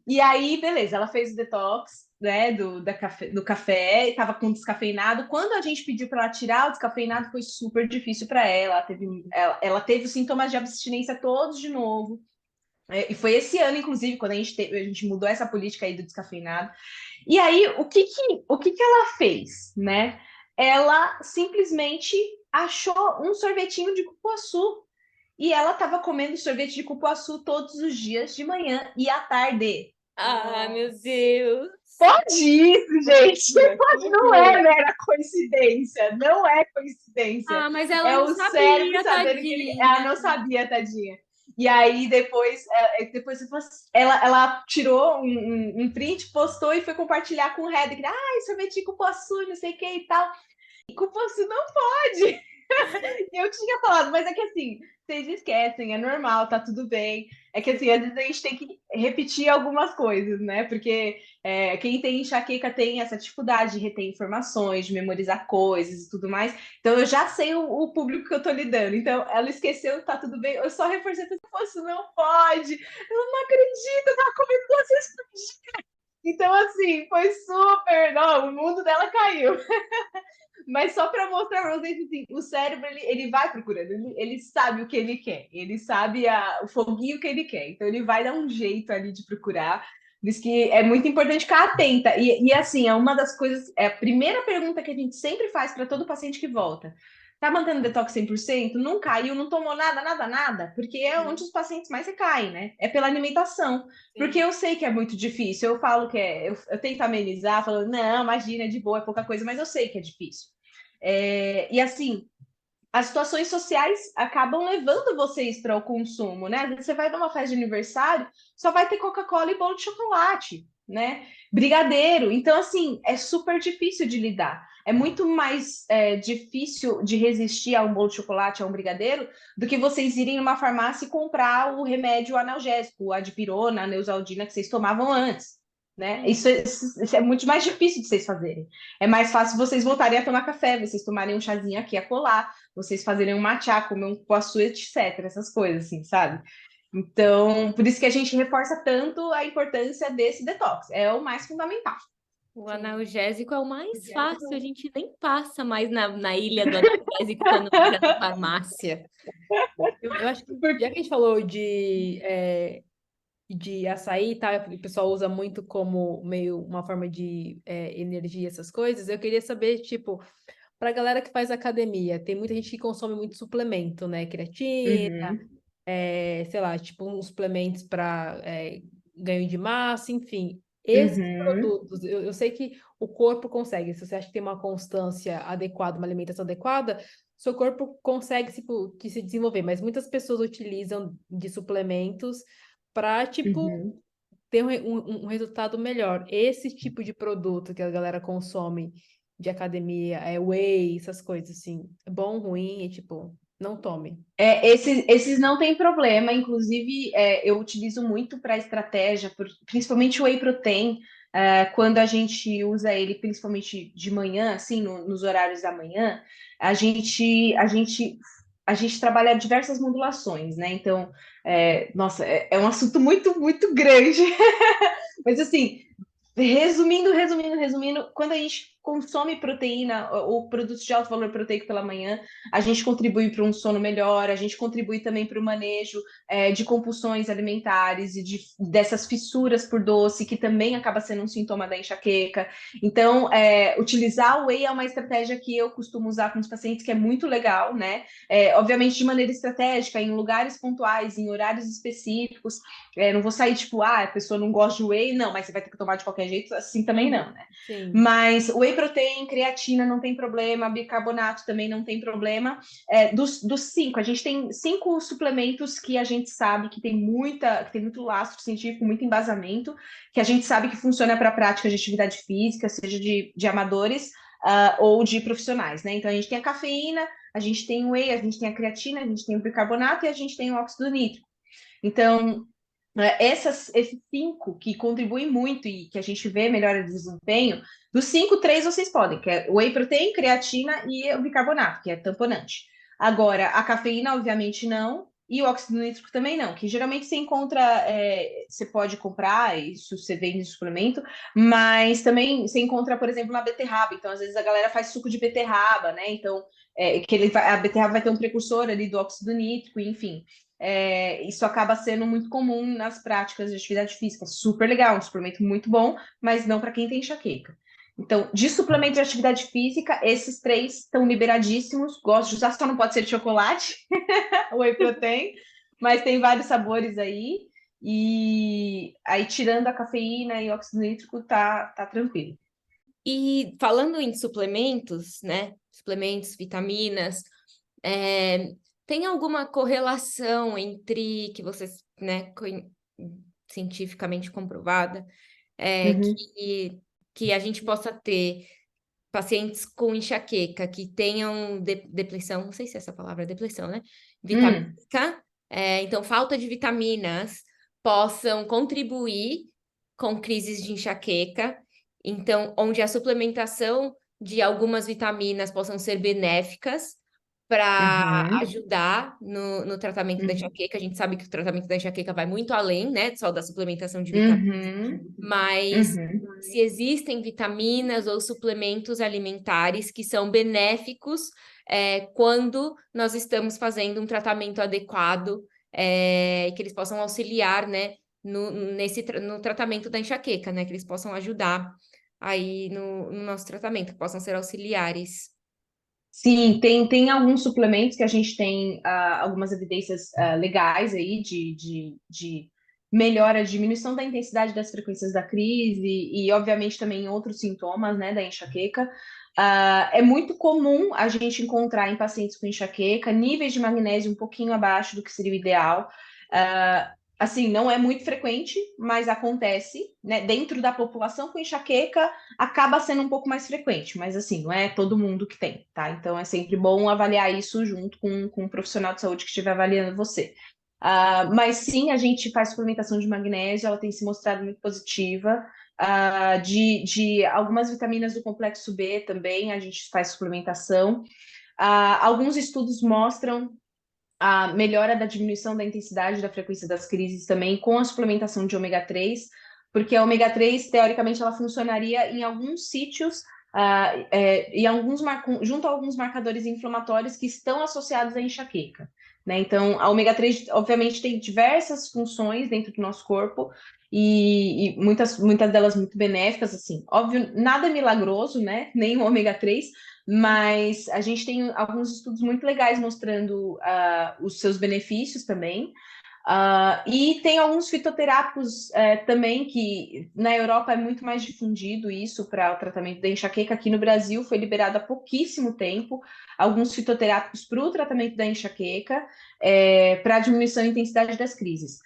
E aí, beleza, ela fez o detox, né, do café, estava com descafeinado. Quando a gente pediu para ela tirar o descafeinado, foi super difícil para ela. Ela teve os sintomas de abstinência todos de novo. E foi esse ano, inclusive, quando a gente mudou essa política aí do descafeinado. E aí, o que ela fez, né? Ela simplesmente achou um sorvetinho de cupuaçu. E ela estava comendo sorvete de cupuaçu todos os dias, de manhã e à tarde. Ah, meu Nossa, Deus. Pode isso, gente. que Não é loucura. mera coincidência. Não é coincidência. Mas ela É não o cérebro sabia, sabendo que ela tadinha. não sabia, tadinha. E aí depois ela tirou um print, postou e foi compartilhar com o Heather. Ai, sorvete de cupuaçu, não sei o que e tal. E cupuaçu não pode. E eu tinha falado, mas é que assim, vocês esquecem, é normal, tá tudo bem. É que assim, às vezes a gente tem que repetir algumas coisas, né? Porque quem tem enxaqueca tem essa dificuldade de reter informações, de memorizar coisas e tudo mais. Então eu já sei o público que eu tô lidando. Então ela esqueceu, tá tudo bem. Eu só reforcei, falei, isso não pode. Eu não acredito, eu tava comendo 2 vezes por dia. Então, assim, foi super. Não, o mundo dela caiu. Mas só para mostrar para vocês, assim, o cérebro, ele vai procurando, ele sabe o que ele quer, ele sabe o foguinho que ele quer, então ele vai dar um jeito ali de procurar. Diz que é muito importante ficar atenta. E assim, é uma das coisas, é a primeira pergunta que a gente sempre faz para todo paciente que volta. Tá mantendo detox 100%? Não caiu, não tomou nada, nada, nada? Porque é onde os pacientes mais recaem, né? É pela alimentação. Porque Sim. eu sei que é muito difícil. Eu falo que eu tento amenizar, falando, não, imagina, é de boa, é pouca coisa, mas eu sei que é difícil. E assim, as situações sociais acabam levando vocês para o consumo, né? Às vezes você vai numa festa de aniversário, só vai ter Coca-Cola e bolo de chocolate, né? Brigadeiro. Então, assim, é super difícil de lidar. É muito mais difícil de resistir a um bolo de chocolate, a um brigadeiro, do que vocês irem numa farmácia e comprar o remédio analgésico, a dipirona, a Neosaldina que vocês tomavam antes. Né? Isso é muito mais difícil de vocês fazerem. É mais fácil vocês voltarem a tomar café, vocês tomarem um chazinho aqui a colar, vocês fazerem um matcha, comer um cupuaçu, etc. Essas coisas, assim, sabe? Então, por isso que a gente reforça tanto a importância desse detox. É o mais fundamental. O Sim. analgésico é o mais fácil, a gente nem passa mais na ilha do analgésico quando entra na farmácia. Eu acho que, já que a gente falou de açaí, tá? O pessoal usa muito como meio uma forma de energia, essas coisas. Eu queria saber, tipo, pra galera que faz academia, tem muita gente que consome muito suplemento, né? Creatina, Uhum, sei lá, tipo, uns suplementos para ganho de massa, enfim. Esses uhum. produtos, eu sei que o corpo consegue, se você acha que tem uma constância adequada, uma alimentação adequada, seu corpo consegue se desenvolver, mas muitas pessoas utilizam de suplementos para, tipo, Uhum. ter um resultado melhor. Esse tipo de produto que a galera consome de academia, whey, essas coisas assim, é bom, ruim, tipo, não tome. Esses não tem problema, inclusive eu utilizo muito para estratégia, principalmente o whey protein, quando a gente usa ele, principalmente de manhã, assim, nos horários da manhã, a gente trabalha diversas modulações, né? Então, nossa, é um assunto muito, muito grande. Mas assim, resumindo, quando a gente consome proteína ou produtos de alto valor proteico pela manhã, a gente contribui para um sono melhor, a gente contribui também para o manejo de compulsões alimentares e dessas fissuras por doce, que também acaba sendo um sintoma da enxaqueca. Então, utilizar o whey é uma estratégia que eu costumo usar com os pacientes, que é muito legal, né? Obviamente, de maneira estratégica, em lugares pontuais, em horários específicos. Não vou sair tipo, a pessoa não gosta de whey, não, mas você vai ter que tomar de qualquer jeito, assim também não, né? Sim. Mas whey protein, creatina não tem problema, bicarbonato também não tem problema. Dos 5, a gente tem 5 suplementos que a gente sabe que tem muito lastro científico, muito embasamento, que a gente sabe que funciona para a prática de atividade física, seja de amadores ou de profissionais, né? Então a gente tem a cafeína, a gente tem o whey, a gente tem a creatina, a gente tem o bicarbonato e a gente tem o óxido nítrico. Então, esses 5 que contribuem muito e que a gente vê melhora de desempenho, dos 5, 3 vocês podem, que é o whey protein, creatina e o bicarbonato, que é tamponante. Agora, a cafeína, obviamente, não, e o óxido nítrico também não, que geralmente você encontra, você pode comprar, isso você vende em suplemento, mas também você encontra, por exemplo, na beterraba. Então, às vezes a galera faz suco de beterraba, né? Então, a beterraba vai ter um precursor ali do óxido nítrico, enfim. Isso acaba sendo muito comum nas práticas de atividade física. Super legal, um suplemento muito bom, mas não para quem tem enxaqueca. Então, de suplemento de atividade física, esses 3 estão liberadíssimos. Gosto de usar, só não pode ser de chocolate, o whey protein, mas tem vários sabores aí. E aí, tirando a cafeína e óxido nítrico, tá tranquilo. E falando em suplementos, né? Suplementos, vitaminas, tem alguma correlação entre que vocês, né, cientificamente comprovada, Uhum. que a gente possa ter pacientes com enxaqueca que tenham depressão, não sei se é essa palavra, depressão, né? Hum, Vitamínica, então falta de vitaminas, possam contribuir com crises de enxaqueca, então onde a suplementação de algumas vitaminas possam ser benéficas para uhum, ajudar no tratamento da uhum, enxaqueca. A gente sabe que o tratamento da enxaqueca vai muito além, né, só da suplementação de vitaminas, uhum, mas uhum. se existem vitaminas ou suplementos alimentares que são benéficos quando nós estamos fazendo um tratamento adequado, que eles possam auxiliar, né, no tratamento da enxaqueca, né, que eles possam ajudar aí no nosso tratamento, que possam ser auxiliares. Sim, tem alguns suplementos que a gente tem algumas evidências legais aí de melhora, diminuição da intensidade das frequências da crise e, obviamente, também outros sintomas, né, da enxaqueca. É muito comum a gente encontrar em pacientes com enxaqueca níveis de magnésio um pouquinho abaixo do que seria o ideal. Assim, não é muito frequente, mas acontece, né? Dentro da população com enxaqueca, acaba sendo um pouco mais frequente, mas assim, não é todo mundo que tem, tá? Então é sempre bom avaliar isso junto com um profissional de saúde que estiver avaliando você. Mas sim, a gente faz suplementação de magnésio, ela tem se mostrado muito positiva. De algumas vitaminas do complexo B também, a gente faz suplementação. Alguns estudos mostram a melhora da diminuição da intensidade da frequência das crises também com a suplementação de ômega 3, porque a ômega 3, teoricamente, ela funcionaria em alguns sítios, junto a alguns marcadores inflamatórios que estão associados à enxaqueca. Né? Então, a ômega 3, obviamente, tem diversas funções dentro do nosso corpo, e muitas delas muito benéficas, assim. Óbvio, nada milagroso, né? Nem o ômega 3, mas a gente tem alguns estudos muito legais mostrando os seus benefícios também. E tem alguns fitoterápicos também que na Europa é muito mais difundido isso para o tratamento da enxaqueca. Aqui no Brasil foi liberado há pouquíssimo tempo alguns fitoterápicos para o tratamento da enxaqueca, para a diminuição da intensidade das crises.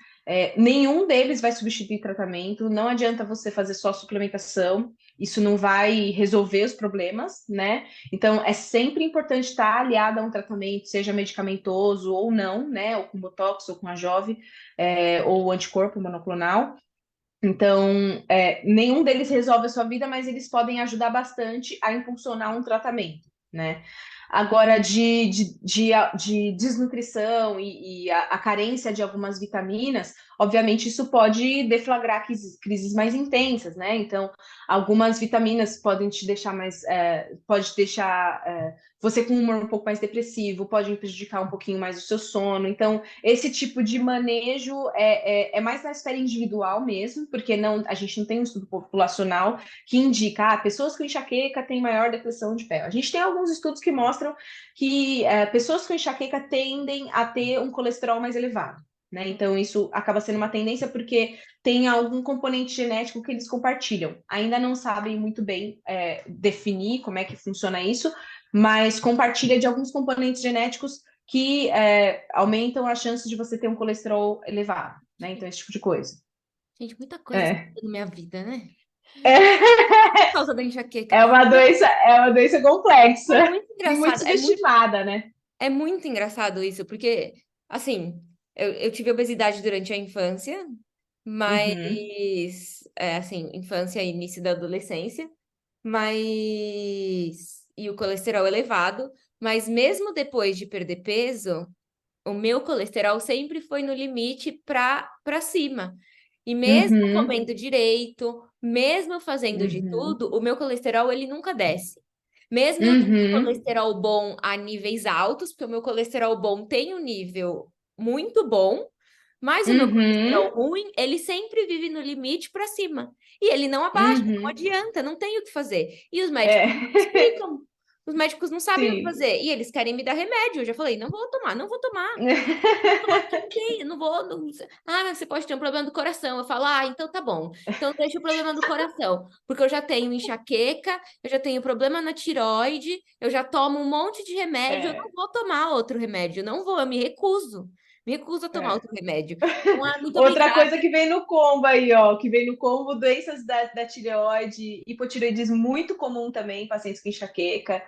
Nenhum deles vai substituir tratamento, não adianta você fazer só suplementação, isso não vai resolver os problemas, né? Então, é sempre importante estar aliado a um tratamento, seja medicamentoso ou não, né? Ou com botox, ou com a Jove, ou anticorpo monoclonal. Então, nenhum deles resolve a sua vida, mas eles podem ajudar bastante a impulsionar um tratamento, né? Agora, de desnutrição e a carência de algumas vitaminas, obviamente isso pode deflagrar crises mais intensas, né? Então, algumas vitaminas podem te deixar pode deixar você com um humor um pouco mais depressivo, pode prejudicar um pouquinho mais o seu sono. Então, esse tipo de manejo é mais na esfera individual mesmo, porque a gente não tem um estudo populacional que indica pessoas com enxaqueca têm maior depressão de pé. A gente tem alguns estudos que mostram que pessoas com enxaqueca tendem a ter um colesterol mais elevado. Né? Então, isso acaba sendo uma tendência porque tem algum componente genético que eles compartilham. Ainda não sabem muito bem definir como é que funciona isso, mas compartilha de alguns componentes genéticos que aumentam a chance de você ter um colesterol elevado, né? Então, esse tipo de coisa. Gente, muita coisa na minha vida, né? Por causa da enxaqueca. É uma doença complexa É muito e muito engraçado, subestimada, né? é muito engraçado isso, porque, assim, eu tive obesidade durante a infância, Uhum, mas, assim, infância e início da adolescência, e o colesterol elevado, mas mesmo depois de perder peso, o meu colesterol sempre foi no limite para cima. E mesmo uhum, comendo direito, mesmo fazendo de uhum, tudo, o meu colesterol ele nunca desce. Mesmo eu tendo uhum, colesterol bom a níveis altos, porque o meu colesterol bom tem um nível muito bom, mas o meu uhum, colesterol ruim, ele sempre vive no limite para cima. E ele não abaixa, não uhum. adianta, não tem o que fazer. E os médicos não É, explicam. Os médicos não sabem o que sim. fazer. E eles querem me dar remédio. Eu já falei, não vou tomar, não vou tomar. Que não tem, eu não vou. Mas você pode ter um problema do coração. Eu falo, então tá bom. Então deixa o problema do coração. Porque eu já tenho enxaqueca, eu já tenho problema na tireoide, eu já tomo um monte de remédio, eu não É, vou tomar outro remédio, não vou, eu me recuso. Me recuso a tomar É. outro remédio. Não é muito Outra obrigada. coisa que vem no combo aí, ó, que vem no combo, doenças da tireoide, hipotireoidismo muito comum também, pacientes com enxaqueca.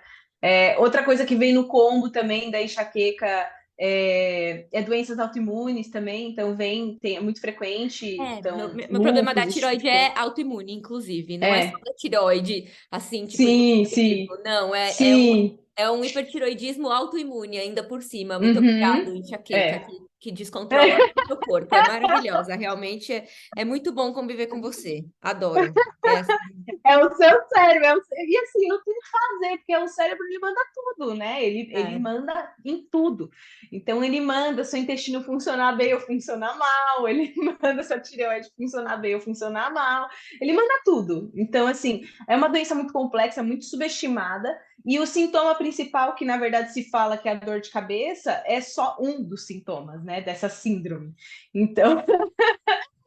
Outra coisa que vem no combo também da enxaqueca é doenças autoimunes também, então é muito frequente, então Meu problema da lúpus, esse tipo tireoide de coisa. é autoimune, inclusive. Não é só É, da tireoide, assim, tipo sim, sim, hipotireoidismo. Não, sim. é um hipertireoidismo autoimune ainda por cima. Muito obrigado, Uhum, enxaqueca, é. que descontrola o meu corpo. É maravilhosa. Realmente é muito bom conviver com você. Adoro. É assim. É o seu cérebro, e assim, não tem o que fazer, porque o cérebro ele manda tudo, né? Ele É. manda em tudo. Então ele manda seu intestino funcionar bem ou funcionar mal, ele manda sua tireoide funcionar bem ou funcionar mal, ele manda tudo. Então, assim, é uma doença muito complexa, muito subestimada, e o sintoma principal, que na verdade se fala que é a dor de cabeça, é só um dos sintomas, né, dessa síndrome. Então,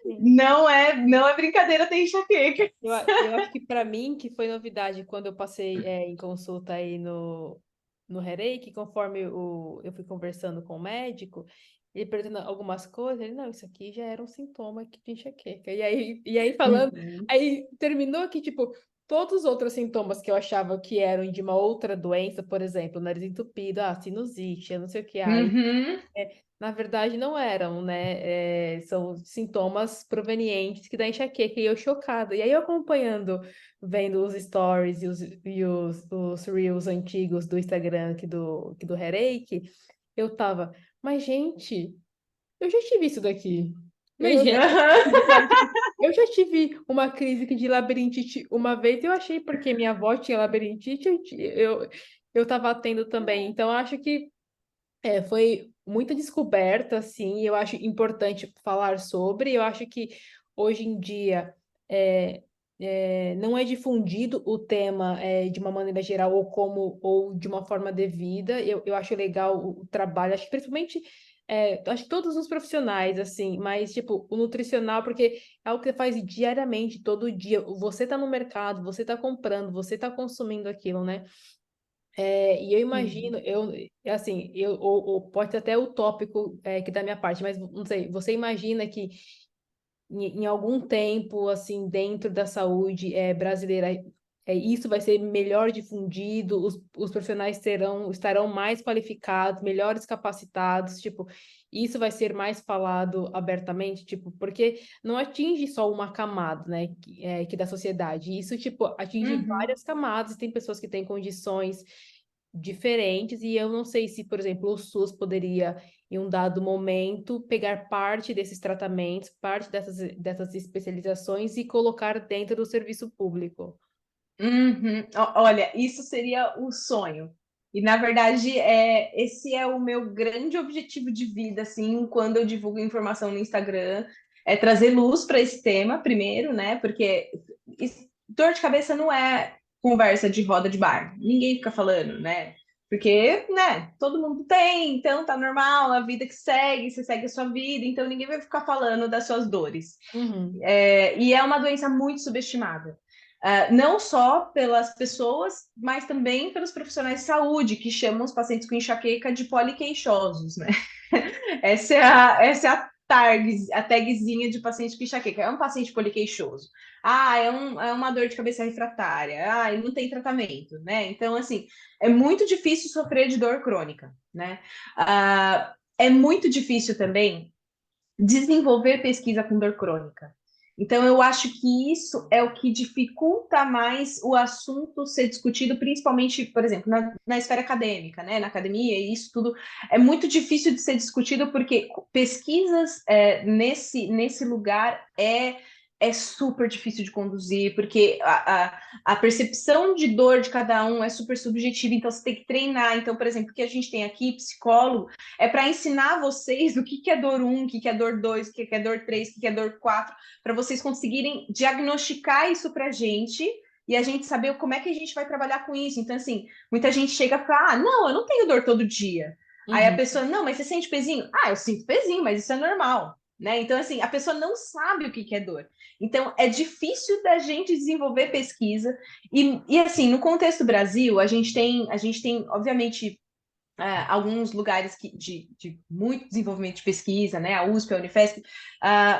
Sim. não é brincadeira ter enxaqueca. Eu acho que para mim, que foi novidade quando eu passei em consulta aí no Reiki, conforme eu fui conversando com o médico, ele perguntando algumas coisas, ele, não, isso aqui já era um sintoma aqui de enxaqueca. E aí falando, Uhum. aí terminou que, tipo, todos os outros sintomas que eu achava que eram de uma outra doença, por exemplo, nariz entupido, sinusite, eu não sei o que, Uhum. na verdade, não eram, né? São sintomas provenientes que da enxaqueca, e eu chocada. E aí, eu acompanhando, vendo os stories os reels antigos do Instagram aqui do Hereik, eu tava, mas gente, eu já tive isso daqui. Eu já Imagina. tive, sabe, tipo, eu já tive uma crise de labirintite uma vez, eu achei porque minha avó tinha labirintite, eu tava tendo também. Então, eu acho que foi muita descoberta, assim, e eu acho importante falar sobre. Eu acho que hoje em dia é, não é difundido o tema de uma maneira geral ou de uma forma devida. Eu acho legal o trabalho, acho que principalmente acho que todos os profissionais, assim, mas tipo, o nutricional, porque é algo que você faz diariamente, todo dia. Você tá no mercado, você tá comprando, você tá consumindo aquilo, né? E eu imagino, assim, ou pode ser até utópico que da minha parte, mas não sei, você imagina que em algum tempo, assim, dentro da saúde brasileira, isso vai ser melhor difundido, os profissionais estarão mais qualificados, melhores capacitados, tipo, isso vai ser mais falado abertamente, tipo, porque não atinge só uma camada, né, que da sociedade, isso, tipo, atinge Uhum. várias camadas, tem pessoas que têm condições diferentes, e eu não sei se, por exemplo, o SUS poderia em um dado momento, pegar parte desses tratamentos, parte dessas especializações e colocar dentro do serviço público. Uhum. Olha, isso seria o sonho. E na verdade, esse é o meu grande objetivo de vida, assim, quando eu divulgo informação no Instagram, é trazer luz para esse tema, primeiro, né? Porque dor de cabeça não é conversa de roda de bar. Ninguém fica falando, né? Porque, né, todo mundo tem, então tá normal, a vida que segue, você segue a sua vida, então ninguém vai ficar falando das suas dores. Uhum. E é uma doença muito subestimada. Não só pelas pessoas, mas também pelos profissionais de saúde, que chamam os pacientes com enxaqueca de poliqueixosos, né? Essa é a tagzinha de paciente com enxaqueca. É um paciente poliqueixoso. É uma dor de cabeça refratária. Não tem tratamento, né? Então, assim, é muito difícil sofrer de dor crônica, né? É muito difícil também desenvolver pesquisa com dor crônica. Então, eu acho que isso é o que dificulta mais o assunto ser discutido, principalmente, por exemplo, na esfera acadêmica, né? Na academia, e isso tudo é muito difícil de ser discutido, porque pesquisas nesse lugar é super difícil de conduzir, porque a percepção de dor de cada um é super subjetiva, então você tem que treinar. Então, por exemplo, o que a gente tem aqui, psicólogo, é para ensinar vocês o que é dor 1, o que é dor 2, o que é dor 3, o que é dor 4, para vocês conseguirem diagnosticar isso para a gente e a gente saber como é que a gente vai trabalhar com isso. Então, assim, muita gente chega e fala, não, eu não tenho dor todo dia. Aí a Uhum. pessoa, não, mas você sente pezinho? Eu sinto pezinho, mas isso é normal. Né? Então, assim, a pessoa não sabe o que é dor. Então, é difícil da gente desenvolver pesquisa. E assim, no contexto Brasil, a gente tem obviamente, alguns lugares de muito desenvolvimento de pesquisa, né? A USP, a Unifesp,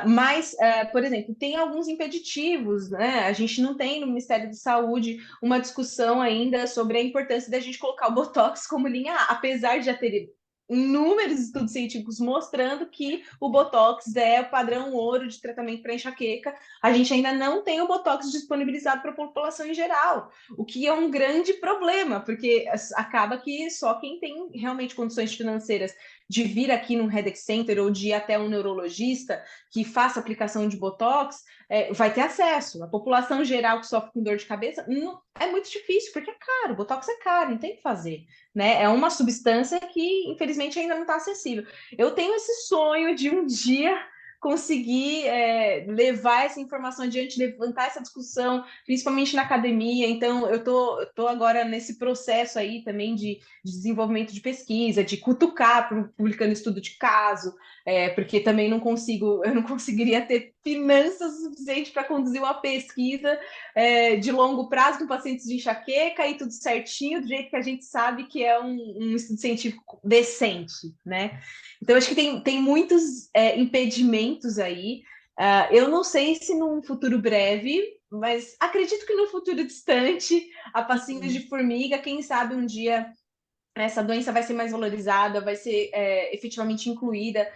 mas, por exemplo, tem alguns impeditivos, né? A gente não tem no Ministério da Saúde uma discussão ainda sobre a importância da gente colocar o Botox como linha A, apesar de já ter inúmeros estudos científicos mostrando que o Botox é o padrão ouro de tratamento para enxaqueca, a gente ainda não tem o Botox disponibilizado para a população em geral, o que é um grande problema, porque acaba que só quem tem realmente condições financeiras de vir aqui num Headache Center ou de ir até um neurologista que faça aplicação de Botox, vai ter acesso. A população geral que sofre com dor de cabeça, não, é muito difícil, porque é caro, Botox é caro, não tem o que fazer, né? É uma substância que, infelizmente, ainda não está acessível. Eu tenho esse sonho de um dia conseguir levar essa informação adiante, levantar essa discussão, principalmente na academia. Então, eu tô agora nesse processo aí também de desenvolvimento de pesquisa, de cutucar, publicando estudo de caso, porque também eu não conseguiria ter finanças suficientes para conduzir uma pesquisa de longo prazo com pacientes de enxaqueca e tudo certinho, do jeito que a gente sabe que é um estudo científico decente, né? Então, acho que tem muitos impedimentos aí. Eu não sei se num futuro breve, mas acredito que no futuro distante, a passinhos de formiga, quem sabe um dia essa doença vai ser mais valorizada, vai ser efetivamente incluída,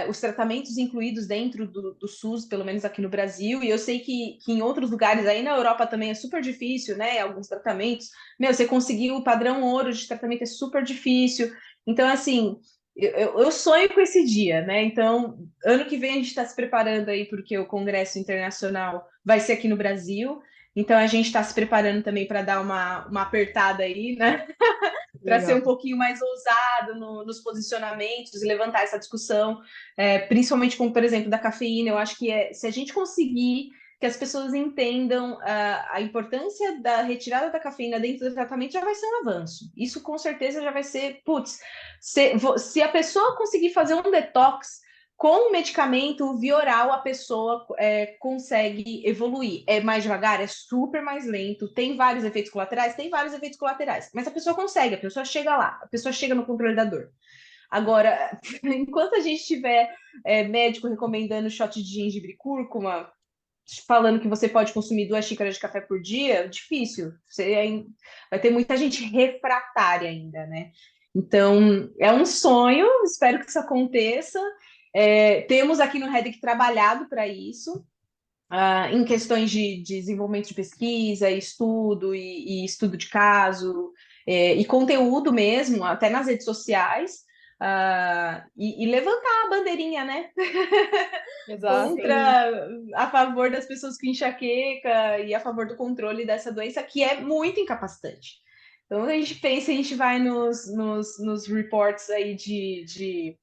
os tratamentos incluídos dentro do SUS, pelo menos aqui no Brasil, e eu sei que em outros lugares, aí na Europa também é super difícil, né? Alguns tratamentos, você conseguir o padrão ouro de tratamento é super difícil. Então, assim, eu sonho com esse dia, né? Então, ano que vem a gente está se preparando aí, porque o Congresso Internacional vai ser aqui no Brasil, então a gente está se preparando também para dar uma apertada aí, né? Para ser um pouquinho mais ousado nos posicionamentos e levantar essa discussão, principalmente como, por exemplo, da cafeína. Eu acho que se a gente conseguir que as pessoas entendam a importância da retirada da cafeína dentro do tratamento, já vai ser um avanço. Isso com certeza já vai ser, putz, se a pessoa conseguir fazer um detox com o medicamento via oral, a pessoa consegue evoluir. É mais devagar, é super mais lento, tem vários efeitos colaterais, mas a pessoa consegue, a pessoa chega lá, a pessoa chega no controle da dor. Agora, enquanto a gente tiver médico recomendando shot de gengibre e cúrcuma, falando que você pode consumir 2 xícaras de café por dia, difícil. Vai ter muita gente refratária ainda, né? Então, é um sonho, espero que isso aconteça. Temos aqui no Redic trabalhado para isso, em questões de desenvolvimento de pesquisa, estudo e estudo de caso, e conteúdo mesmo, até nas redes sociais, e levantar a bandeirinha, né? Exato. A favor das pessoas com enxaqueca e a favor do controle dessa doença, que é muito incapacitante. Então, a gente pensa, a gente vai nos reports aí de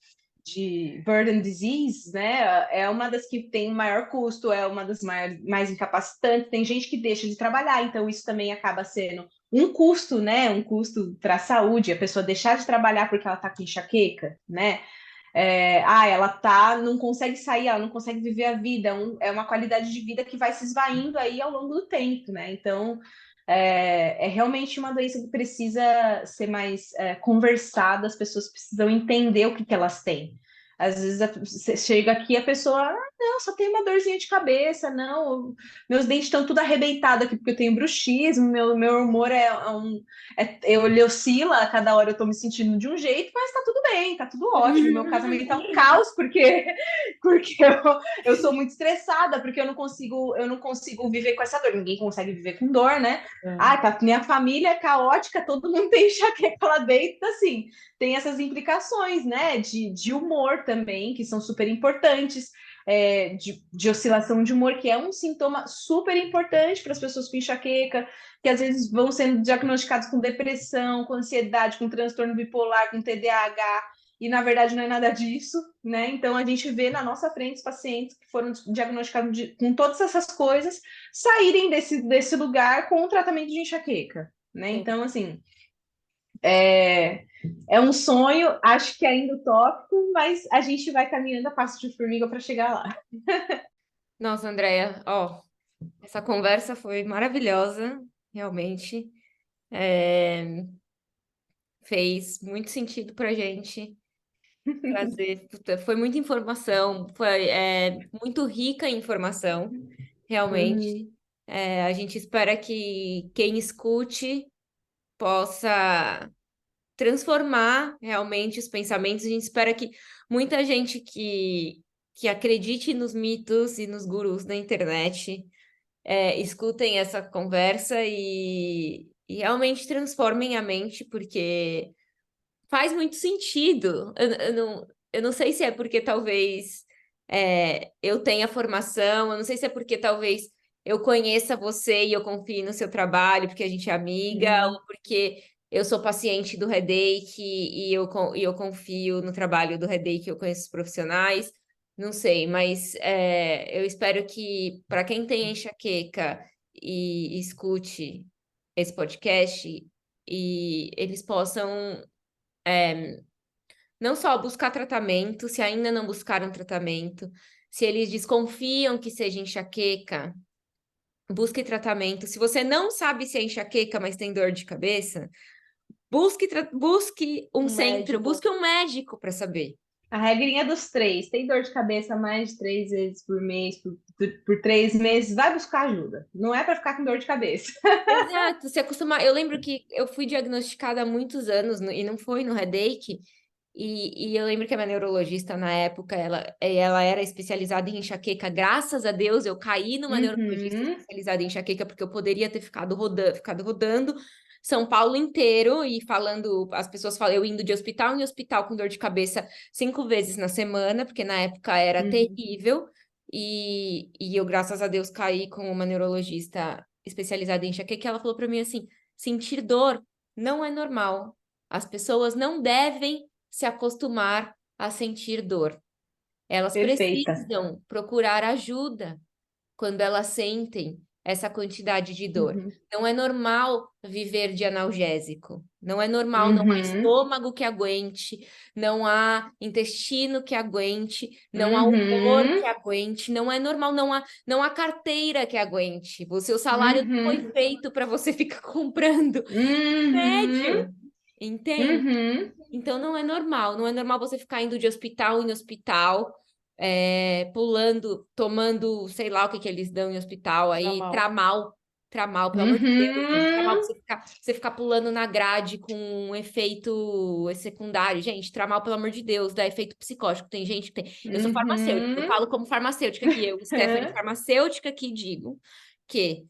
burden disease, né? É uma das que tem maior custo, é uma das mais incapacitantes. Tem gente que deixa de trabalhar, então isso também acaba sendo um custo, né? Um custo para a saúde, a pessoa deixar de trabalhar porque ela está com enxaqueca, né? Ela não consegue sair, ela não consegue viver a vida, é uma qualidade de vida que vai se esvaindo aí ao longo do tempo, né? Então, é realmente uma doença que precisa ser mais conversada, as pessoas precisam entender o que elas têm. Às vezes você chega aqui a pessoa, não, só tem uma dorzinha de cabeça, não, meus dentes estão tudo arrebentados aqui porque eu tenho bruxismo, meu humor ele oscila, a cada hora eu tô me sentindo de um jeito, mas tá tudo bem, tá tudo ótimo, meu casamento tá um caos porque eu sou muito estressada, porque eu não consigo viver com essa dor, ninguém consegue viver com dor, né? Minha família é caótica, todo mundo tem enxaqueca lá dentro, assim, tem essas implicações, né, de humor também, que são super importantes, de oscilação de humor, que é um sintoma super importante para as pessoas com enxaqueca, que às vezes vão sendo diagnosticados com depressão, com ansiedade, com transtorno bipolar, com TDAH, e na verdade não é nada disso, né? Então a gente vê na nossa frente os pacientes que foram diagnosticados com todas essas coisas saírem desse lugar com o tratamento de enxaqueca, né? Sim. Então, assim, é um sonho, acho que ainda utópico, mas a gente vai caminhando a passo de formiga para chegar lá. Nossa, Andréia, ó, essa conversa foi maravilhosa, realmente. fez muito sentido pra gente trazer. Puta, foi muita informação, foi muito rica em informação, realmente. Uhum. A gente espera que quem escute possa transformar realmente os pensamentos. A gente espera que muita gente que acredite nos mitos e nos gurus da internet escutem essa conversa e realmente transformem a mente, porque faz muito sentido. Eu não sei se é porque talvez eu tenha formação, eu não sei se é porque talvez eu conheça você e eu confie no seu trabalho, porque a gente é amiga, Uhum. ou porque eu sou paciente do Redeik e eu confio no trabalho do Redeik, eu conheço os profissionais. Não sei, mas eu espero que para quem tem enxaqueca e escute esse podcast e eles possam não só buscar tratamento, se ainda não buscaram tratamento, se eles desconfiam que seja enxaqueca, busque tratamento. Se você não sabe se é enxaqueca, mas tem dor de cabeça, busque um Um centro, médico. busque um médico para saber. A regrinha dos 3. Tem dor de cabeça mais de 3 vezes por mês, por 3 meses, vai buscar ajuda. Não é para ficar com dor de cabeça. Exato, se acostumar. Eu lembro que eu fui diagnosticada há muitos anos e não foi no Headache. E eu lembro que a minha neurologista na época, ela era especializada em enxaqueca. Graças a Deus eu caí numa neurologista Uhum. especializada em enxaqueca, porque eu poderia ter ficado rodando São Paulo inteiro e falando, as pessoas falam, eu indo de hospital em hospital com dor de cabeça 5 vezes na semana, porque na época era Uhum. terrível. E eu, graças a Deus, caí com uma neurologista especializada em enxaqueca, e ela falou para mim assim: sentir dor não é normal. As pessoas não devem se acostumar a sentir dor. Elas Perfeita. precisam procurar ajuda quando elas sentem essa quantidade de dor. Uhum. Não é normal viver de analgésico. Não é normal, não há Uhum. estômago que aguente, não há intestino que aguente, não há humor que Uhum. aguente, não é normal, não há carteira que aguente. O seu salário não foi Uhum. feito para você ficar comprando Uhum. remédio, entende? Uhum. Então não é normal, não é normal você ficar indo de hospital em hospital, pulando, tomando, sei lá o que eles dão em hospital aí, Tramal. tramal, pelo amor de Deus, gente, tramal, Uhum. você ficar pulando na grade com um efeito secundário, gente, tramal, pelo amor de Deus, dá efeito psicótico, tem gente que tem, eu sou farmacêutica, eu Uhum. falo como farmacêutica aqui, eu, Stephanie, farmacêutica aqui, digo que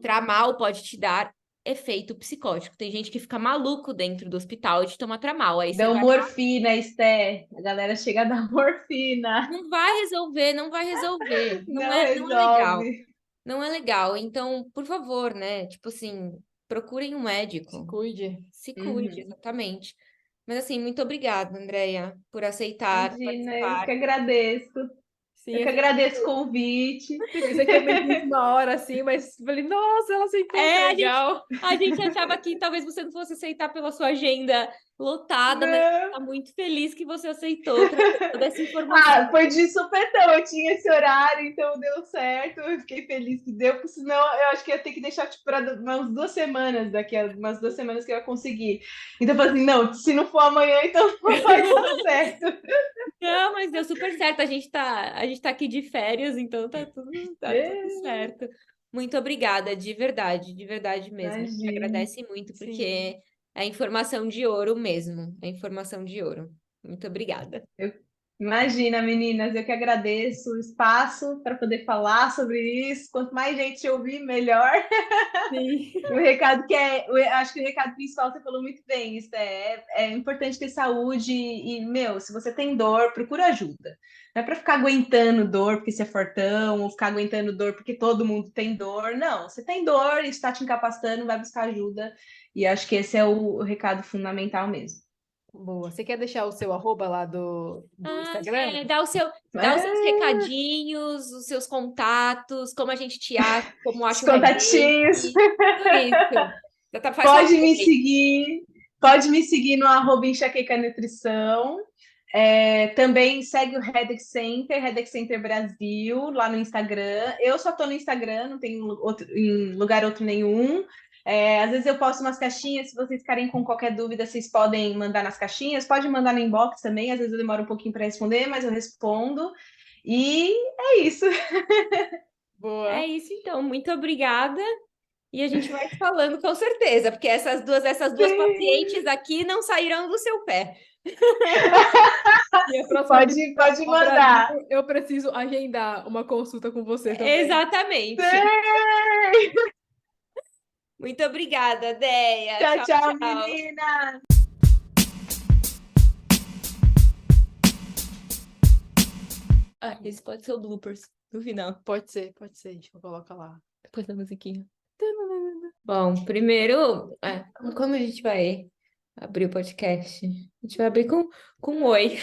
tramal pode te dar efeito psicótico. Tem gente que fica maluco dentro do hospital de tomar tramal. Aí você Dão vai, morfina, Esté. A galera chega a dar morfina. não vai resolver, não vai resolver. Não Não é legal. resolve. Não é legal. Então, por favor, né? Tipo assim, procurem um Se médico. cuide. Se cuide, Uhum. exatamente. Mas assim, muito obrigada, Andreia, por aceitar Imagina, eu que participar. agradeço. Sim, Eu que agradeço o convite. eu pensei que ia vir de última hora, assim, mas falei, nossa, ela aceitou, que É, legal. a gente achava que talvez você não fosse aceitar pela sua agenda lotada, mas Não. está muito feliz que você aceitou trazer toda essa informação. Ah, foi de supetão. Eu tinha esse horário, então deu certo. Eu fiquei feliz que deu, porque senão eu acho que ia ter que deixar tipo, para umas 2 semanas, daqui a umas 2 semanas que eu ia conseguir. Então eu falei assim: não, se não for amanhã, então não vai dar certo. Não, mas deu super certo. A gente tá aqui de férias, então tá tudo É, certo. Muito obrigada, de verdade mesmo. A gente imagina. agradece muito, Sim. porque é informação de ouro mesmo. É informação de ouro. Muito obrigada. Imagina, meninas, eu que agradeço o espaço para poder falar sobre isso. Quanto mais gente ouvir, melhor. Sim. O recado acho que o recado principal você falou muito bem, isso é importante ter saúde e, meu, se você tem dor, procura ajuda. Não é para ficar aguentando dor porque você é fortão, ou ficar aguentando dor porque todo mundo tem dor. Não, você tem dor, isso está te incapacitando, vai buscar ajuda. E acho que esse é o recado fundamental mesmo. Boa. Você quer deixar o seu arroba lá do Instagram? Dá os seus É, recadinhos, os seus contatos, como a gente te acha, como os acha o contatinhos. Reddit, tudo isso. Faz Pode favor, me gente. seguir, pode me seguir no arroba Enxaqueca Nutrição. Também segue o Headache Center Brasil, lá no Instagram. Eu só estou no Instagram, não tenho em lugar outro nenhum. Às vezes eu posto umas caixinhas, se vocês ficarem com qualquer dúvida, vocês podem mandar nas caixinhas, pode mandar no inbox também, às vezes eu demoro um pouquinho para responder, mas eu respondo. E é isso. Boa. É isso, então. Muito obrigada. E a gente vai se falando com certeza, porque essas duas Sim. pacientes aqui não sairão do seu pé. E a próxima vez que Pode eu for ao mandar. Brasil, eu preciso agendar uma consulta com você também. Exatamente. Sim. Muito obrigada, Deia. Tchau, tchau, menina. Ah, esse pode ser o bloopers no final, Pode ser, gente. Eu coloco lá. depois da musiquinha. Bom, primeiro, como a gente vai abrir o podcast? A gente vai abrir com um oi.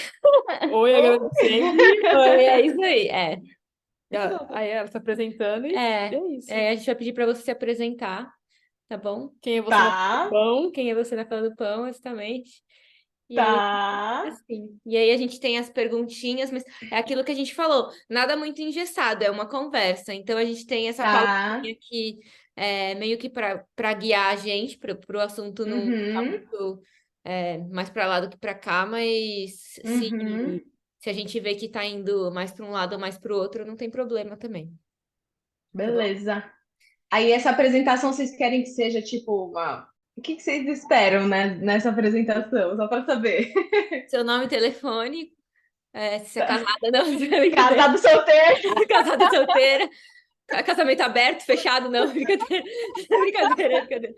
Oi, agradecendo. Oi, é isso aí. Aí ela se apresentando e é isso. A gente vai pedir para você se apresentar, tá bom? Quem é você Tá. na fila do pão? Quem é você na fila do pão, exatamente. E Tá. assim, e aí a gente tem as perguntinhas, mas é aquilo que a gente falou, nada muito engessado, é uma conversa. Então a gente tem essa Tá. palavrinha que é meio que para guiar a gente para o assunto não ficar muito mais para lá do que para cá, mas se a gente vê que tá indo mais para um lado ou mais para o outro, não tem problema também. Beleza. Aí essa apresentação vocês querem que seja tipo o que vocês esperam, né, nessa apresentação? Só para saber. Seu nome, telefone, se é casada, não, brincadeira. Casado solteiro. Casada, solteira, casamento aberto, fechado, não, brincadeira, brincadeira.